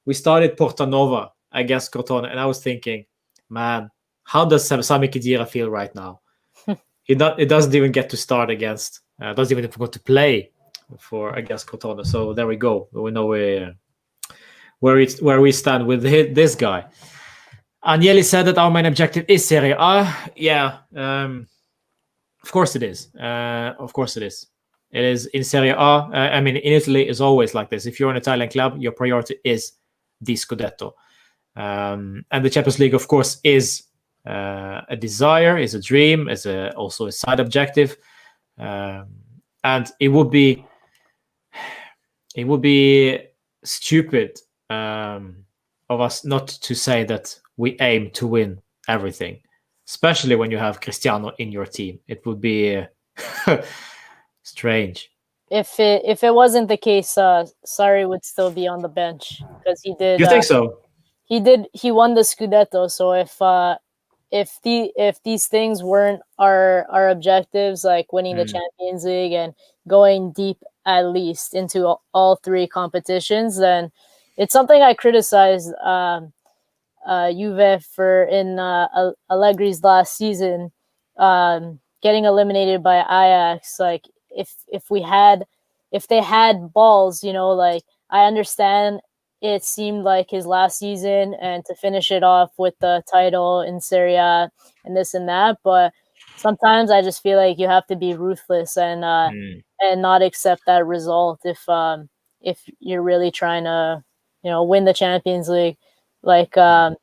Speaker 1: we started Portanova against Crotone, and I was thinking, man, how does Sami Khedira feel right now? It doesn't even get to start against. Doesn't even go to play against Crotone. So there we go. We know where we stand with this guy. Agnelli said that our main objective is Serie A. Yeah. Of course it is. Of course it is. It is in Serie A. I mean, in Italy, it's always like this. If you're an Italian club, your priority is the Scudetto. And the Champions League, of course, is a desire, is a dream, is also a side objective. And it would be stupid of us not to say that we aim to win everything. Especially when you have Cristiano in your team, it would be strange.
Speaker 3: If it wasn't the case, Sarri would still be on the bench because he did.
Speaker 1: You think so?
Speaker 3: He won the Scudetto. So if these things weren't our objectives, like winning the Champions League and going deep at least into all 3 competitions, then it's something I criticized Juve for in Allegri's last season, getting eliminated by Ajax. Like if they had balls, like I understand it seemed like his last season and to finish it off with the title in Serie A and this and that, but sometimes I just feel like you have to be ruthless and not accept that result if you're really trying to win the Champions League. Like, for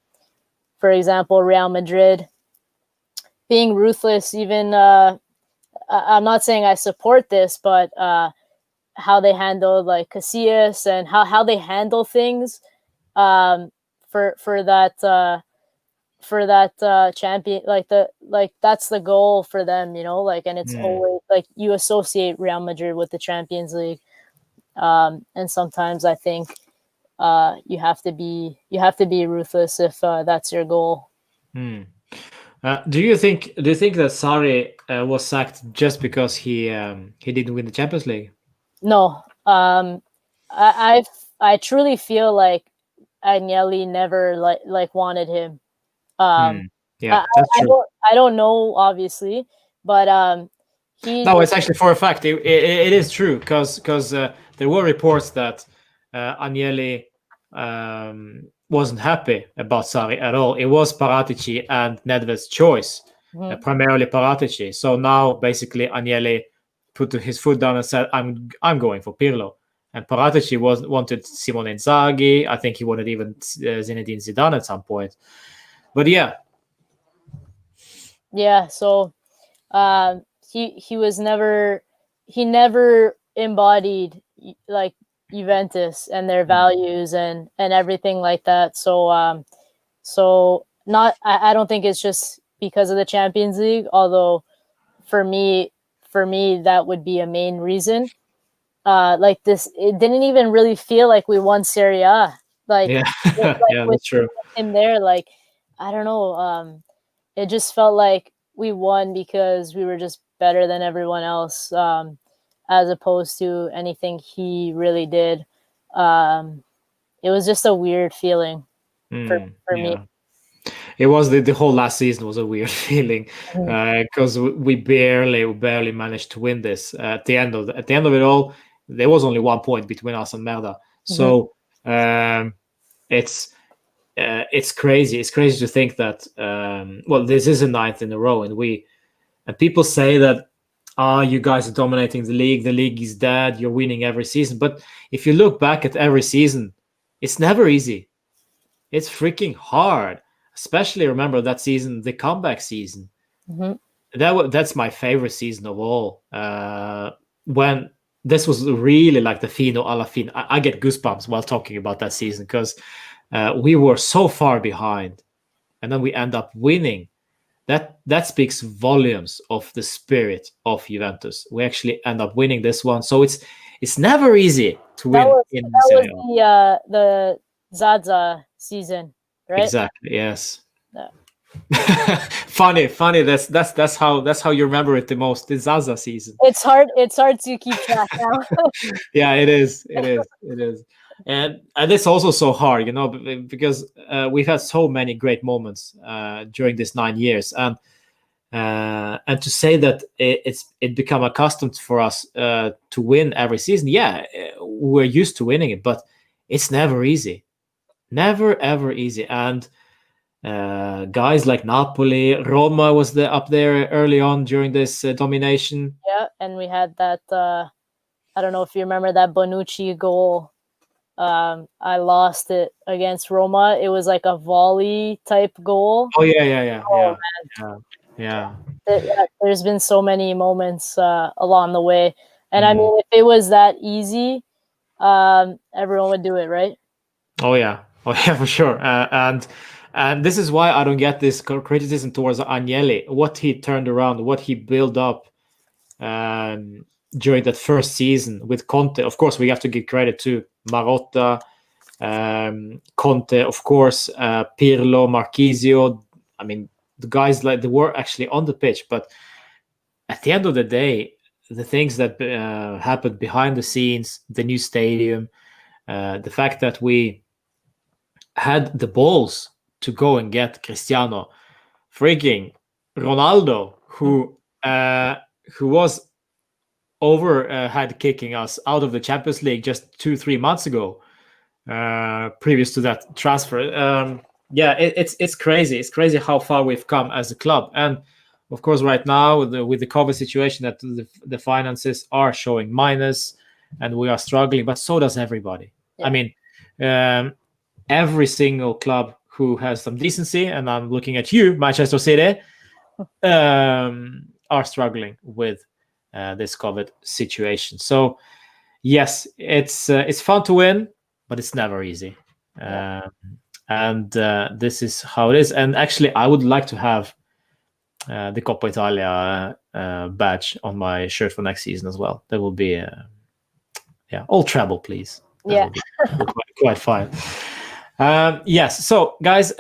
Speaker 3: example, Real Madrid being ruthless, even, I'm not saying I support this, but how they handled like Casillas and how they handle things for that champion, like that's the goal for them, and it's always like you associate Real Madrid with the Champions League. And sometimes I think you have to be ruthless if that's your goal.
Speaker 1: Do you think that Sarri was sacked just because he didn't win the Champions League?
Speaker 3: No, I truly feel like Agnelli never like wanted him.
Speaker 1: Yeah, that's true.
Speaker 3: I don't know, obviously, but
Speaker 1: no, it's actually for a fact. It is true because there were reports that Agnelli wasn't happy about Sarri at all. It was Paratici and Nedved's choice, primarily Paratici. So now basically Agnelli put his foot down and said, "I'm going for Pirlo." And Paratici wanted Simone Inzaghi. I think he wanted even Zinedine Zidane at some point. But yeah.
Speaker 3: So he never embodied like Juventus and their values and everything like that. So I don't think it's just because of the Champions League, although for me that would be a main reason. Like this, it didn't even really feel like we won Serie A. Like,
Speaker 1: yeah, that's true.
Speaker 3: Him there, like, I don't know. It just felt like we won because we were just better than everyone else, as opposed to anything he really did. It was just a weird feeling for me.
Speaker 1: It was the whole last season was a weird feeling because we barely managed to win this. At the end of it all, there was only 1 point between us and Merda. So it's crazy. It's crazy to think that well, this is a ninth in a row, and people say that you guys are dominating the league. The league is dead. You're winning every season. But if you look back at every season, it's never easy. It's freaking hard. Especially remember that season, the comeback season. That's my favorite season of all. When this was really like the fino alla fine. I get goosebumps while talking about that season because we were so far behind, and then we end up winning. That speaks volumes of the spirit of Juventus. We actually end up winning this one, so it's never easy to win in Serie A.
Speaker 3: Was the Zaza season, right?
Speaker 1: Exactly. Yes.
Speaker 3: Yeah.
Speaker 1: funny. That's how you remember it the most. The Zaza season.
Speaker 3: It's hard to keep track now.
Speaker 1: Yeah, it is. And it's also so hard, because we've had so many great moments during these 9 years, and to say that it become accustomed for us to win every season. Yeah, we're used to winning it, but it's never easy, never ever easy. And guys like Napoli, Roma was up there early on during this domination.
Speaker 3: Yeah, and we had that. I don't know if you remember that Bonucci goal. I lost it against Roma. It was like a volley type goal.
Speaker 1: Oh yeah.
Speaker 3: Oh,
Speaker 1: yeah.
Speaker 3: There's been so many moments along the way, and I
Speaker 1: Mhm.
Speaker 3: mean, if it was that easy, everyone would do it, right?
Speaker 1: Oh yeah, for sure. And this is why I don't get this criticism towards Agnelli. What he turned around, what he built up during that first season with Conte. Of course, we have to give credit to Marotta, Conte, of course, Pirlo, Marchisio. I mean, the guys they were actually on the pitch, but at the end of the day, the things that happened behind the scenes, the new stadium, the fact that we had the balls to go and get Cristiano, freaking Ronaldo, who was had kicking us out of the Champions League just 2-3 months ago, previous to that transfer. It's crazy. It's crazy how far we've come as a club, and of course, right now with the COVID situation, that the finances are showing minus, and we are struggling. But so does everybody.
Speaker 3: Yeah.
Speaker 1: I mean, every single club who has some decency, and I'm looking at you, Manchester City, are struggling with this COVID situation. So yes, it's fun to win, but it's never easy. And this is how it is. And actually, I would like to have the Coppa Italia badge on my shirt for next season as well. That will be all treble, please. That will be quite fine. Yes. So, guys,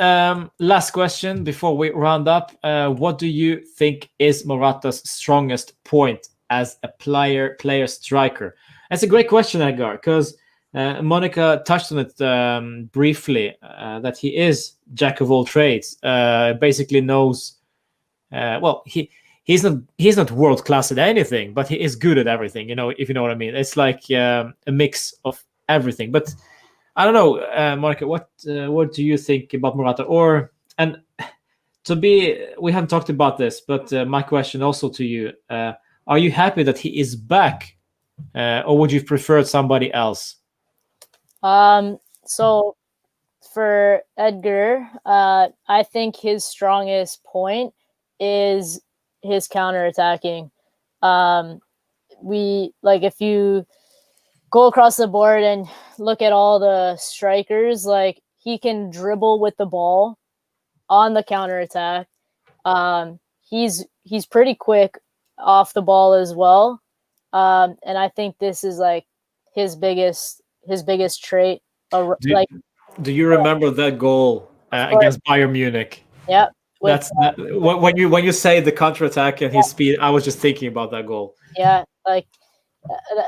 Speaker 1: last question before we round up. What do you think is Morata's strongest point as a player striker? That's a great question, Edgar, because Monica touched on it briefly, that he is jack of all trades. Basically knows. Well, he's not world class at anything, but he is good at everything. If you know what I mean. It's like a mix of everything. But I don't know, Monica, what do you think about Morata? We haven't talked about this, but my question also to you: are you happy that he is back, or would you prefer somebody else?
Speaker 3: So for Edgar, I think his strongest point is his counterattacking. If you go across the board and look at all the strikers, like he can dribble with the ball on the counterattack. He's pretty quick off the ball as well. And I think this is like his biggest trait.
Speaker 1: Do you remember that goal against Bayern Munich?
Speaker 3: Yeah.
Speaker 1: When you say the counterattack and his speed, I was just thinking about that goal.
Speaker 3: Yeah, like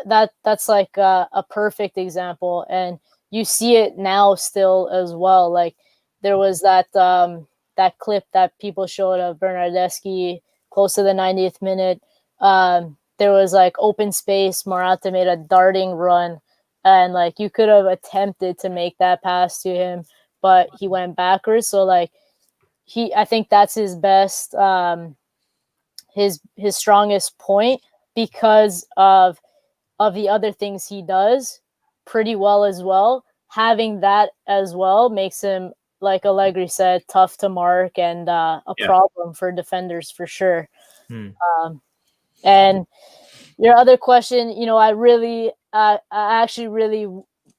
Speaker 3: that's like a perfect example, and you see it now still as well. Like there was that clip that people showed of Bernardeschi close to the 90th minute. There was like open space. Morata made a darting run and like you could have attempted to make that pass to him, but he went backwards. So like I think that's his best, his strongest point, because of the other things he does pretty well as well. Having that as well makes him, like Allegri said, tough to mark and a problem for defenders for sure. And your other question, you know, I actually really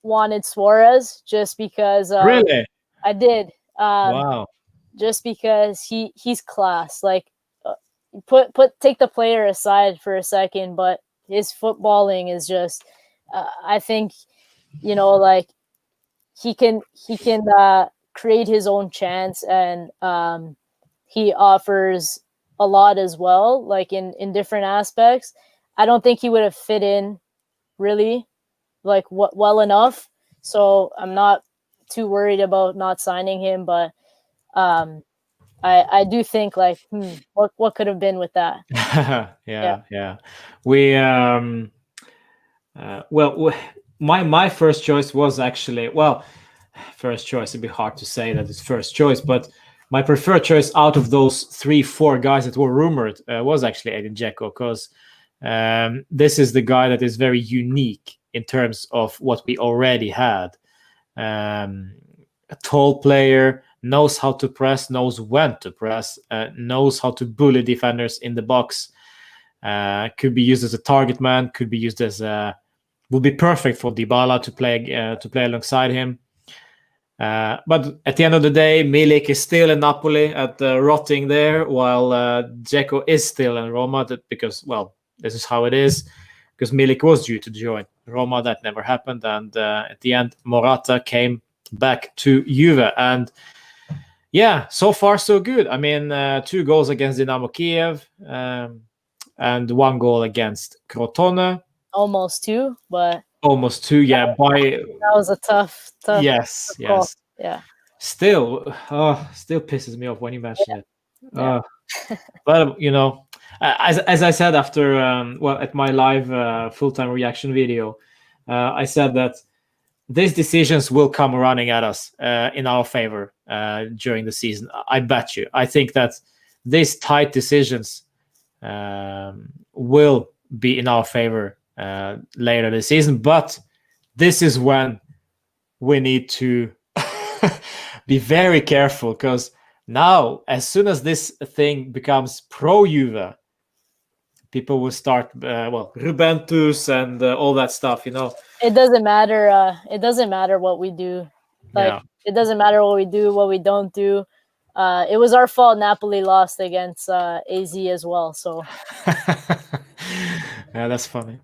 Speaker 3: wanted Suarez, just because
Speaker 1: Really?
Speaker 3: I did.
Speaker 1: Wow.
Speaker 3: Just because he's class. Like, take the player aside for a second, but his footballing is just, I think, you know, like he can create his own chance, and he offers a lot as well, like in different aspects. I don't think he would have fit in really like well enough, so I'm not too worried about not signing him, but I do think like what could have been with that.
Speaker 1: Yeah. We well, my first choice was actually, well, first choice, it'd be hard to say that it's first choice, but my preferred choice out of those 3-4 guys that were rumored was actually Edin Dzeko, because this is the guy that is very unique in terms of what we already had. A tall player, knows how to press, knows when to press, knows how to bully defenders in the box. Could be used as a target man, could be used as would be perfect for Dybala to play alongside him. But at the end of the day, Milik is still in Napoli rotting there, while Dzeko is still in Roma. Because, well, this is how it is. Because Milik was due to join Roma, that never happened, and at the end, Morata came back to Juve, and yeah, so far so good. I mean, 2 goals against Dynamo Kiev, and 1 goal against Crotone.
Speaker 3: Almost 2, but
Speaker 1: almost 2. Yeah,
Speaker 3: that was a tough.
Speaker 1: Yes.
Speaker 3: Call. Yeah.
Speaker 1: Still pisses me off when you mention it. But you know, as I said after at my live full-time reaction video, I said that these decisions will come running at us in our favor during the season. I bet you. I think that these tight decisions will be in our favor later this season. But this is when we need to be very careful, because now, as soon as this thing becomes pro-Juve, people will start, Juventus and all that stuff, you know.
Speaker 3: It doesn't matter. It doesn't matter what we do. Like, It doesn't matter what we do, what we don't do. It was our fault Napoli lost against AZ as well. So
Speaker 1: yeah, that's funny.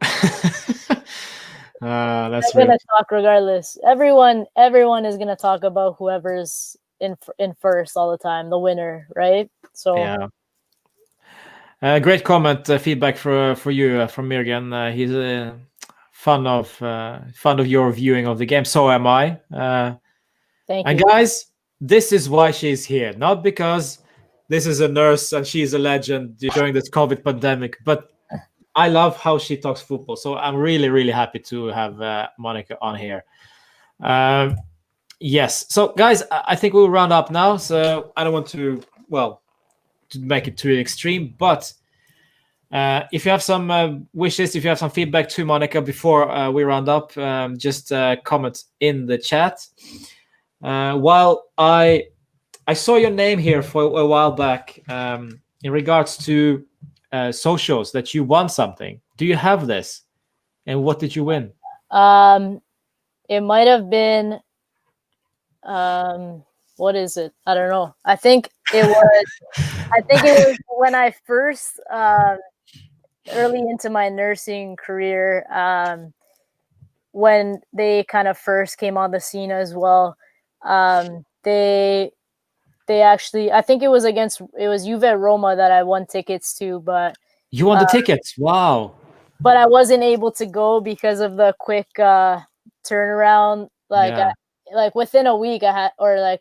Speaker 3: That's real. Gonna talk regardless. Everyone is gonna talk about whoever's in first all the time, the winner, right? So
Speaker 1: yeah. Great comment, feedback for you from Mirgan. He's fond of your viewing of the game. So am I.
Speaker 3: Thank
Speaker 1: you. Guys, this is why she's here, not because this is a nurse and she's a legend during this COVID pandemic, but I love how she talks football. So I'm really, really happy to have Monica on here. Yes. So, guys, I think we'll round up now. So I don't want to make it too extreme, but if you have some wishes, if you have some feedback to Monica before we round up, just comment in the chat. While I saw your name here for a while back in regards to socials, that you won something. Do you have this? And what did you win?
Speaker 3: It might have been what is it? I don't know. I think it was when I first early into my nursing career, when they kind of first came on the scene as well. They actually, I think it was Juve Roma that I won tickets to, but
Speaker 1: you won the tickets. Wow.
Speaker 3: But I wasn't able to go because of the quick turnaround. Like within a week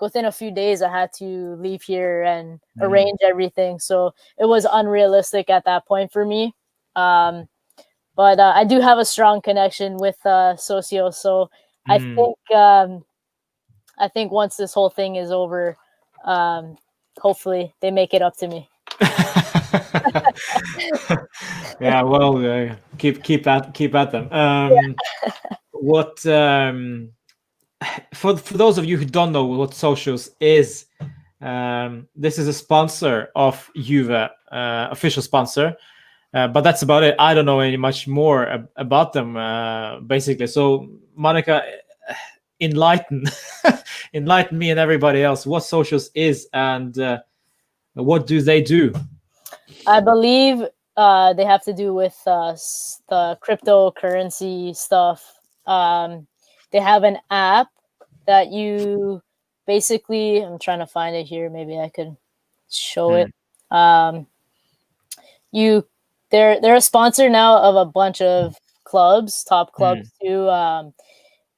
Speaker 3: within a few days I had to leave here and arrange everything. So it was unrealistic at that point for me. but I do have a strong connection with Socio. So I think once this whole thing is over, hopefully they make it up to me.
Speaker 1: Yeah, well, keep at them. What for those of you who don't know what Socials is, this is a sponsor of Juve, official sponsor. But that's about it. I don't know any much more about them, basically. So, Monica, enlighten me and everybody else what Socials is and what do they do?
Speaker 3: I believe they have to do with the cryptocurrency stuff. They have an app that you basically, I'm trying to find it here. Maybe I could show it. They're a sponsor now of a bunch of clubs, top clubs too.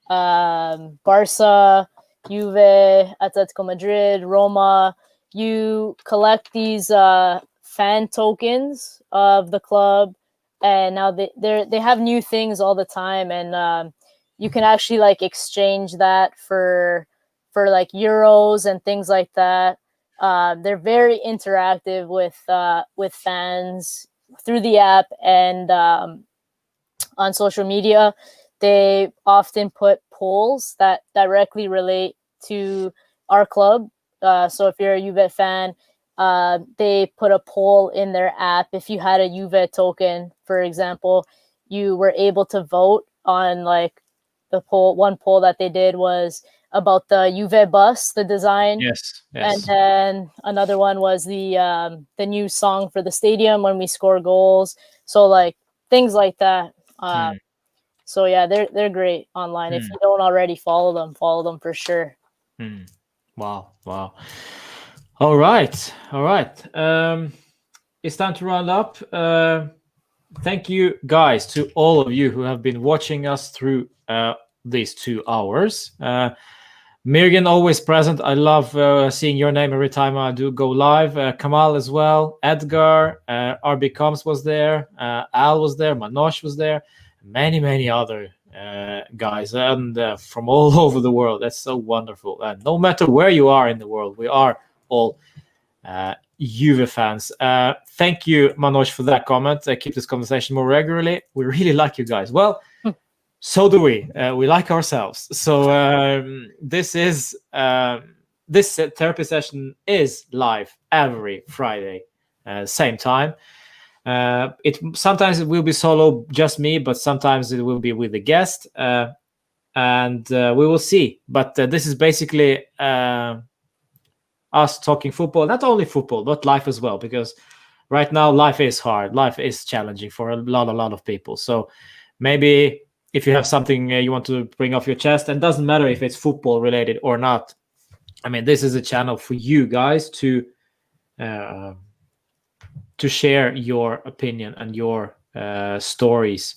Speaker 3: Barca, Juve, Atletico Madrid, Roma. You collect these fan tokens of the club, and now they have new things all the time, and you can actually like exchange that for like euros and things like that. They're very interactive with fans through the app and on social media. They often put polls that directly relate to our club. So if you're a Juve fan, they put a poll in their app. If you had a Juve token, for example, you were able to vote on like the poll. One poll that they did was about the Juve bus, the design.
Speaker 1: Yes.
Speaker 3: And then another one was the new song for the stadium when we score goals. So like things like that. So yeah, they're great online. If you don't already follow them for sure.
Speaker 1: Wow. All right. It's time to round up. Thank you guys to all of you who have been watching us through these 2 hours. Mirgan, always present. I love seeing your name every time I do go live. Kamal as well. Edgar, RB Combs was there. Al was there. Manosh was there. Many other guys and from all over the world. That's so wonderful. And no matter where you are in the world, we are all Juve fans. Thank you, Manosh, for that comment. Keep this conversation more regularly. We really like you guys. Well, so do we. We like ourselves. So this therapy session is live every Friday, same time. Sometimes it will be solo, just me, but sometimes it will be with a guest, and we will see. But this is basically us talking football, not only football, but life as well, because right now life is hard, life is challenging for a lot of people. So maybe if you have something you want to bring off your chest, and doesn't matter if it's football related or not, I mean, this is a channel for you guys to share your opinion and your stories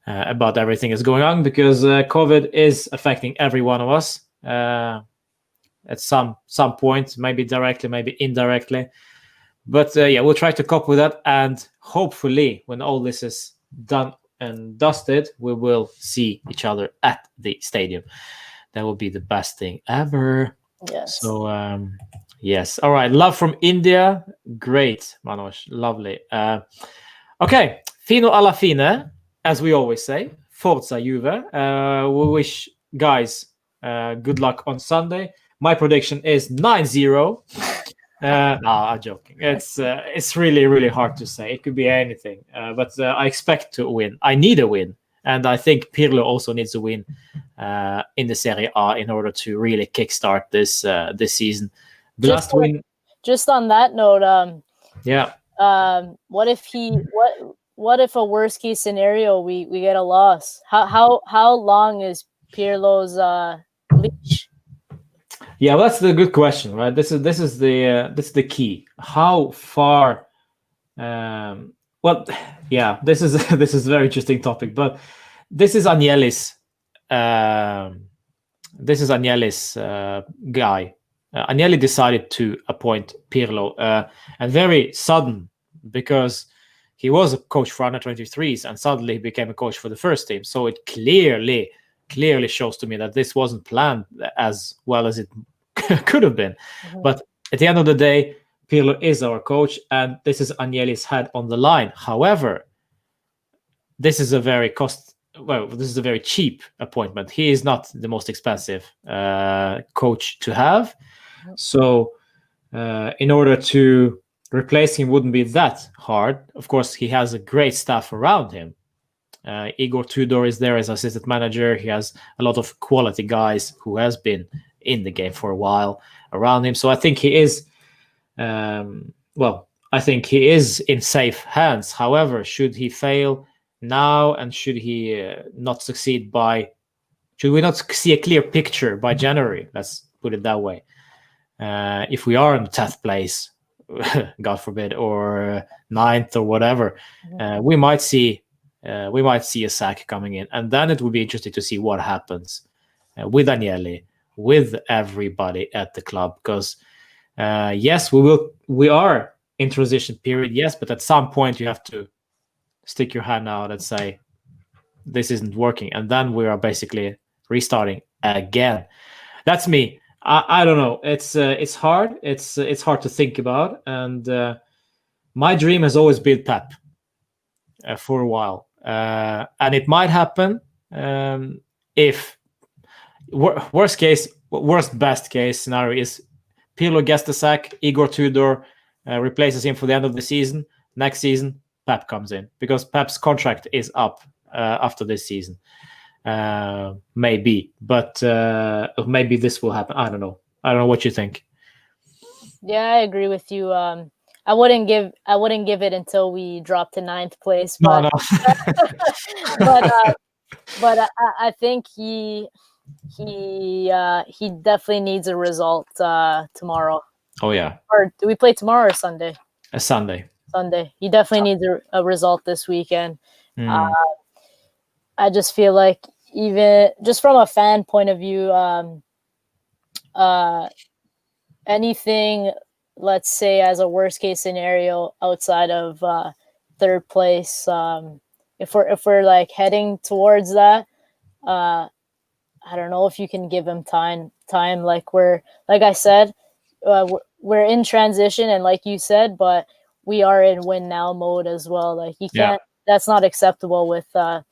Speaker 1: about everything that's going on, because COVID is affecting every one of us at some point, maybe directly, maybe indirectly. But yeah, we'll try to cope with that, and hopefully when all this is done and dusted, we will see each other at the stadium. That will be the best thing ever.
Speaker 3: Yes.
Speaker 1: So yes. All right. Love from India. Great, Manoj. Lovely. Okay. Fino alla fine, as we always say. Forza Juve. We wish guys good luck on Sunday. My prediction is 9-0. No, I'm joking. It's really hard to say. It could be anything. But I expect to win. I need a win. And I think Pirlo also needs a win in the Serie A in order to really kickstart this season. The last win.
Speaker 3: Just on that note,
Speaker 1: yeah.
Speaker 3: What if a worst case scenario we get a loss? How long is Pirlo's leash?
Speaker 1: Yeah, well, that's the good question, right? This is the key. How far? Well, yeah, this is a very interesting topic, but this is Agnelli's. This is Agnelli's guy. Agnelli decided to appoint Pirlo, and very sudden, because he was a coach for under 23s, and suddenly he became a coach for the first team. So it clearly shows to me that this wasn't planned as well as it could have been. But at the end of the day, Pirlo is our coach, and this is Agnelli's head on the line. However, this is a very cheap appointment. He is not the most expensive coach to have. So in order to replace him wouldn't be that hard. Of course, he has a great staff around him. Igor Tudor is there as assistant manager. He has a lot of quality guys who has been in the game for a while around him. So I think he is, I think he is in safe hands. However, should he fail now, and should he not succeed should we not see a clear picture by January? Let's put it that way. If we are in the 10th place, God forbid, or 9th or whatever, we might see a sack coming in, and then it will be interesting to see what happens with Agnelli, with everybody at the club. Because yes, we are in transition period, yes, but at some point you have to stick your hand out and say this isn't working, and then we are basically restarting again. That's me. I don't know. It's hard. It's hard to think about, and my dream has always been Pep for a while, and it might happen if best case scenario is Pirlo gets the sack, Igor Tudor replaces him for the end of the season. Next season, Pep comes in, because Pep's contract is up after this season. Maybe, but maybe this will happen. I don't know what you think.
Speaker 3: Yeah, I agree with you. I wouldn't give it until we drop to 9th place. But,
Speaker 1: No.
Speaker 3: but I think he definitely needs a result tomorrow.
Speaker 1: Oh yeah.
Speaker 3: Or do we play tomorrow or Sunday?
Speaker 1: Sunday.
Speaker 3: Sunday. He definitely needs a result this weekend. I just feel like, even just from a fan point of view, anything, let's say, as a worst case scenario outside of 3rd place, if we're like heading towards that, I don't know if you can give him time. Like I said, we're in transition, and like you said, but we are in win now mode as well. Like you can't. Yeah. That's not acceptable with the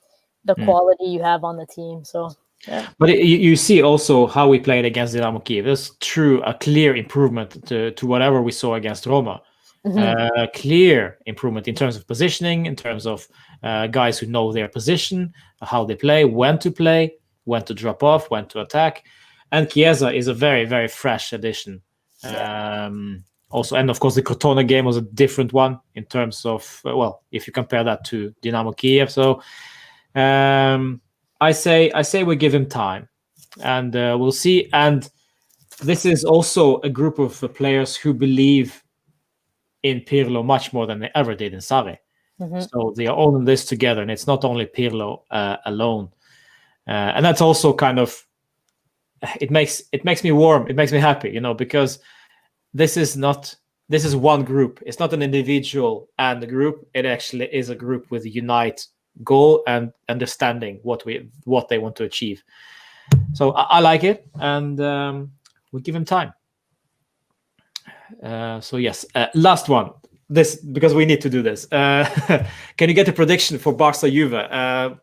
Speaker 3: quality you have on the team. So, yeah.
Speaker 1: But you see also how we played against Dynamo Kiev. There's a clear improvement to whatever we saw against Roma. Clear improvement in terms of positioning, in terms of guys who know their position, how they play, when to drop off, when to attack. And Chiesa is a very, very fresh addition. Also, and of course, the Crotone game was a different one in terms of, if you compare that to Dynamo Kiev. So I say we give him time, and we'll see. And this is also a group of players who believe in Pirlo much more than they ever did in Sarri. So they are all in this together, and it's not only Pirlo alone. And that's also kind of, it makes me warm. It makes me happy, because this is one group. It's not an individual and a group. It actually is a group with a unite goal and understanding what they want to achieve. So I like it, and we give him time. So yes, last one. This, because we need to do this. Can you get a prediction for Barca Juve?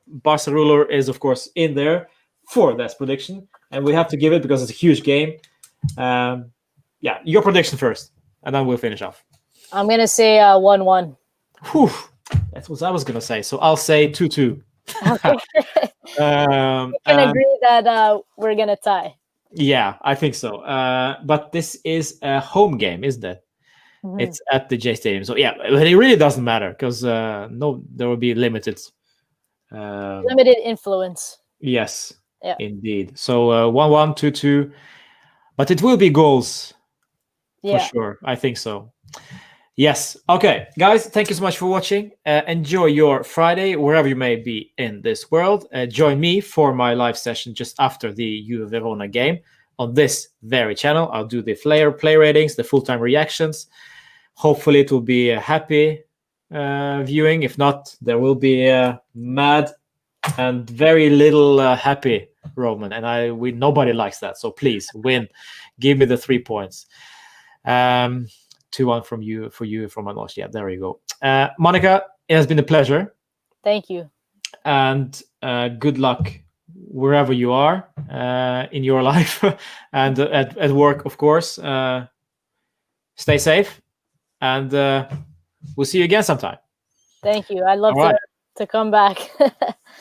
Speaker 1: Barca ruler is of course in there for this prediction, and we have to give it because it's a huge game. Your prediction first, and then we'll finish off.
Speaker 3: I'm gonna say 1-1.
Speaker 1: Whew. That's what I was gonna say. So I'll say 2-2.
Speaker 3: Okay. We can agree that we're gonna tie.
Speaker 1: Yeah, I think so. But this is a home game, isn't it? It's at the J Stadium. So yeah, it really doesn't matter because there will be limited
Speaker 3: influence.
Speaker 1: Yes, indeed. So 1-1, 2-2, but it will be goals for sure. I think so. Yes. Okay, guys, thank you so much for watching. Enjoy your Friday wherever you may be in this world. Join me for my live session just after the Juve Verona game on this very channel. I'll do the player play ratings, the full-time reactions. Hopefully it will be happy viewing. If not, there will be mad and very little happy Roman, and nobody likes that. So please win, give me the 3 points. 2-1 from you from Manos. Yeah, there you go. Monica, it has been a pleasure.
Speaker 3: Thank you.
Speaker 1: And good luck wherever you are in your life and at work, of course. Stay safe, and we'll see you again sometime.
Speaker 3: Thank you. I'd love to come back.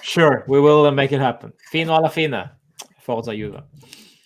Speaker 1: Sure, we will make it happen. Fino alla fine. Forza Juve.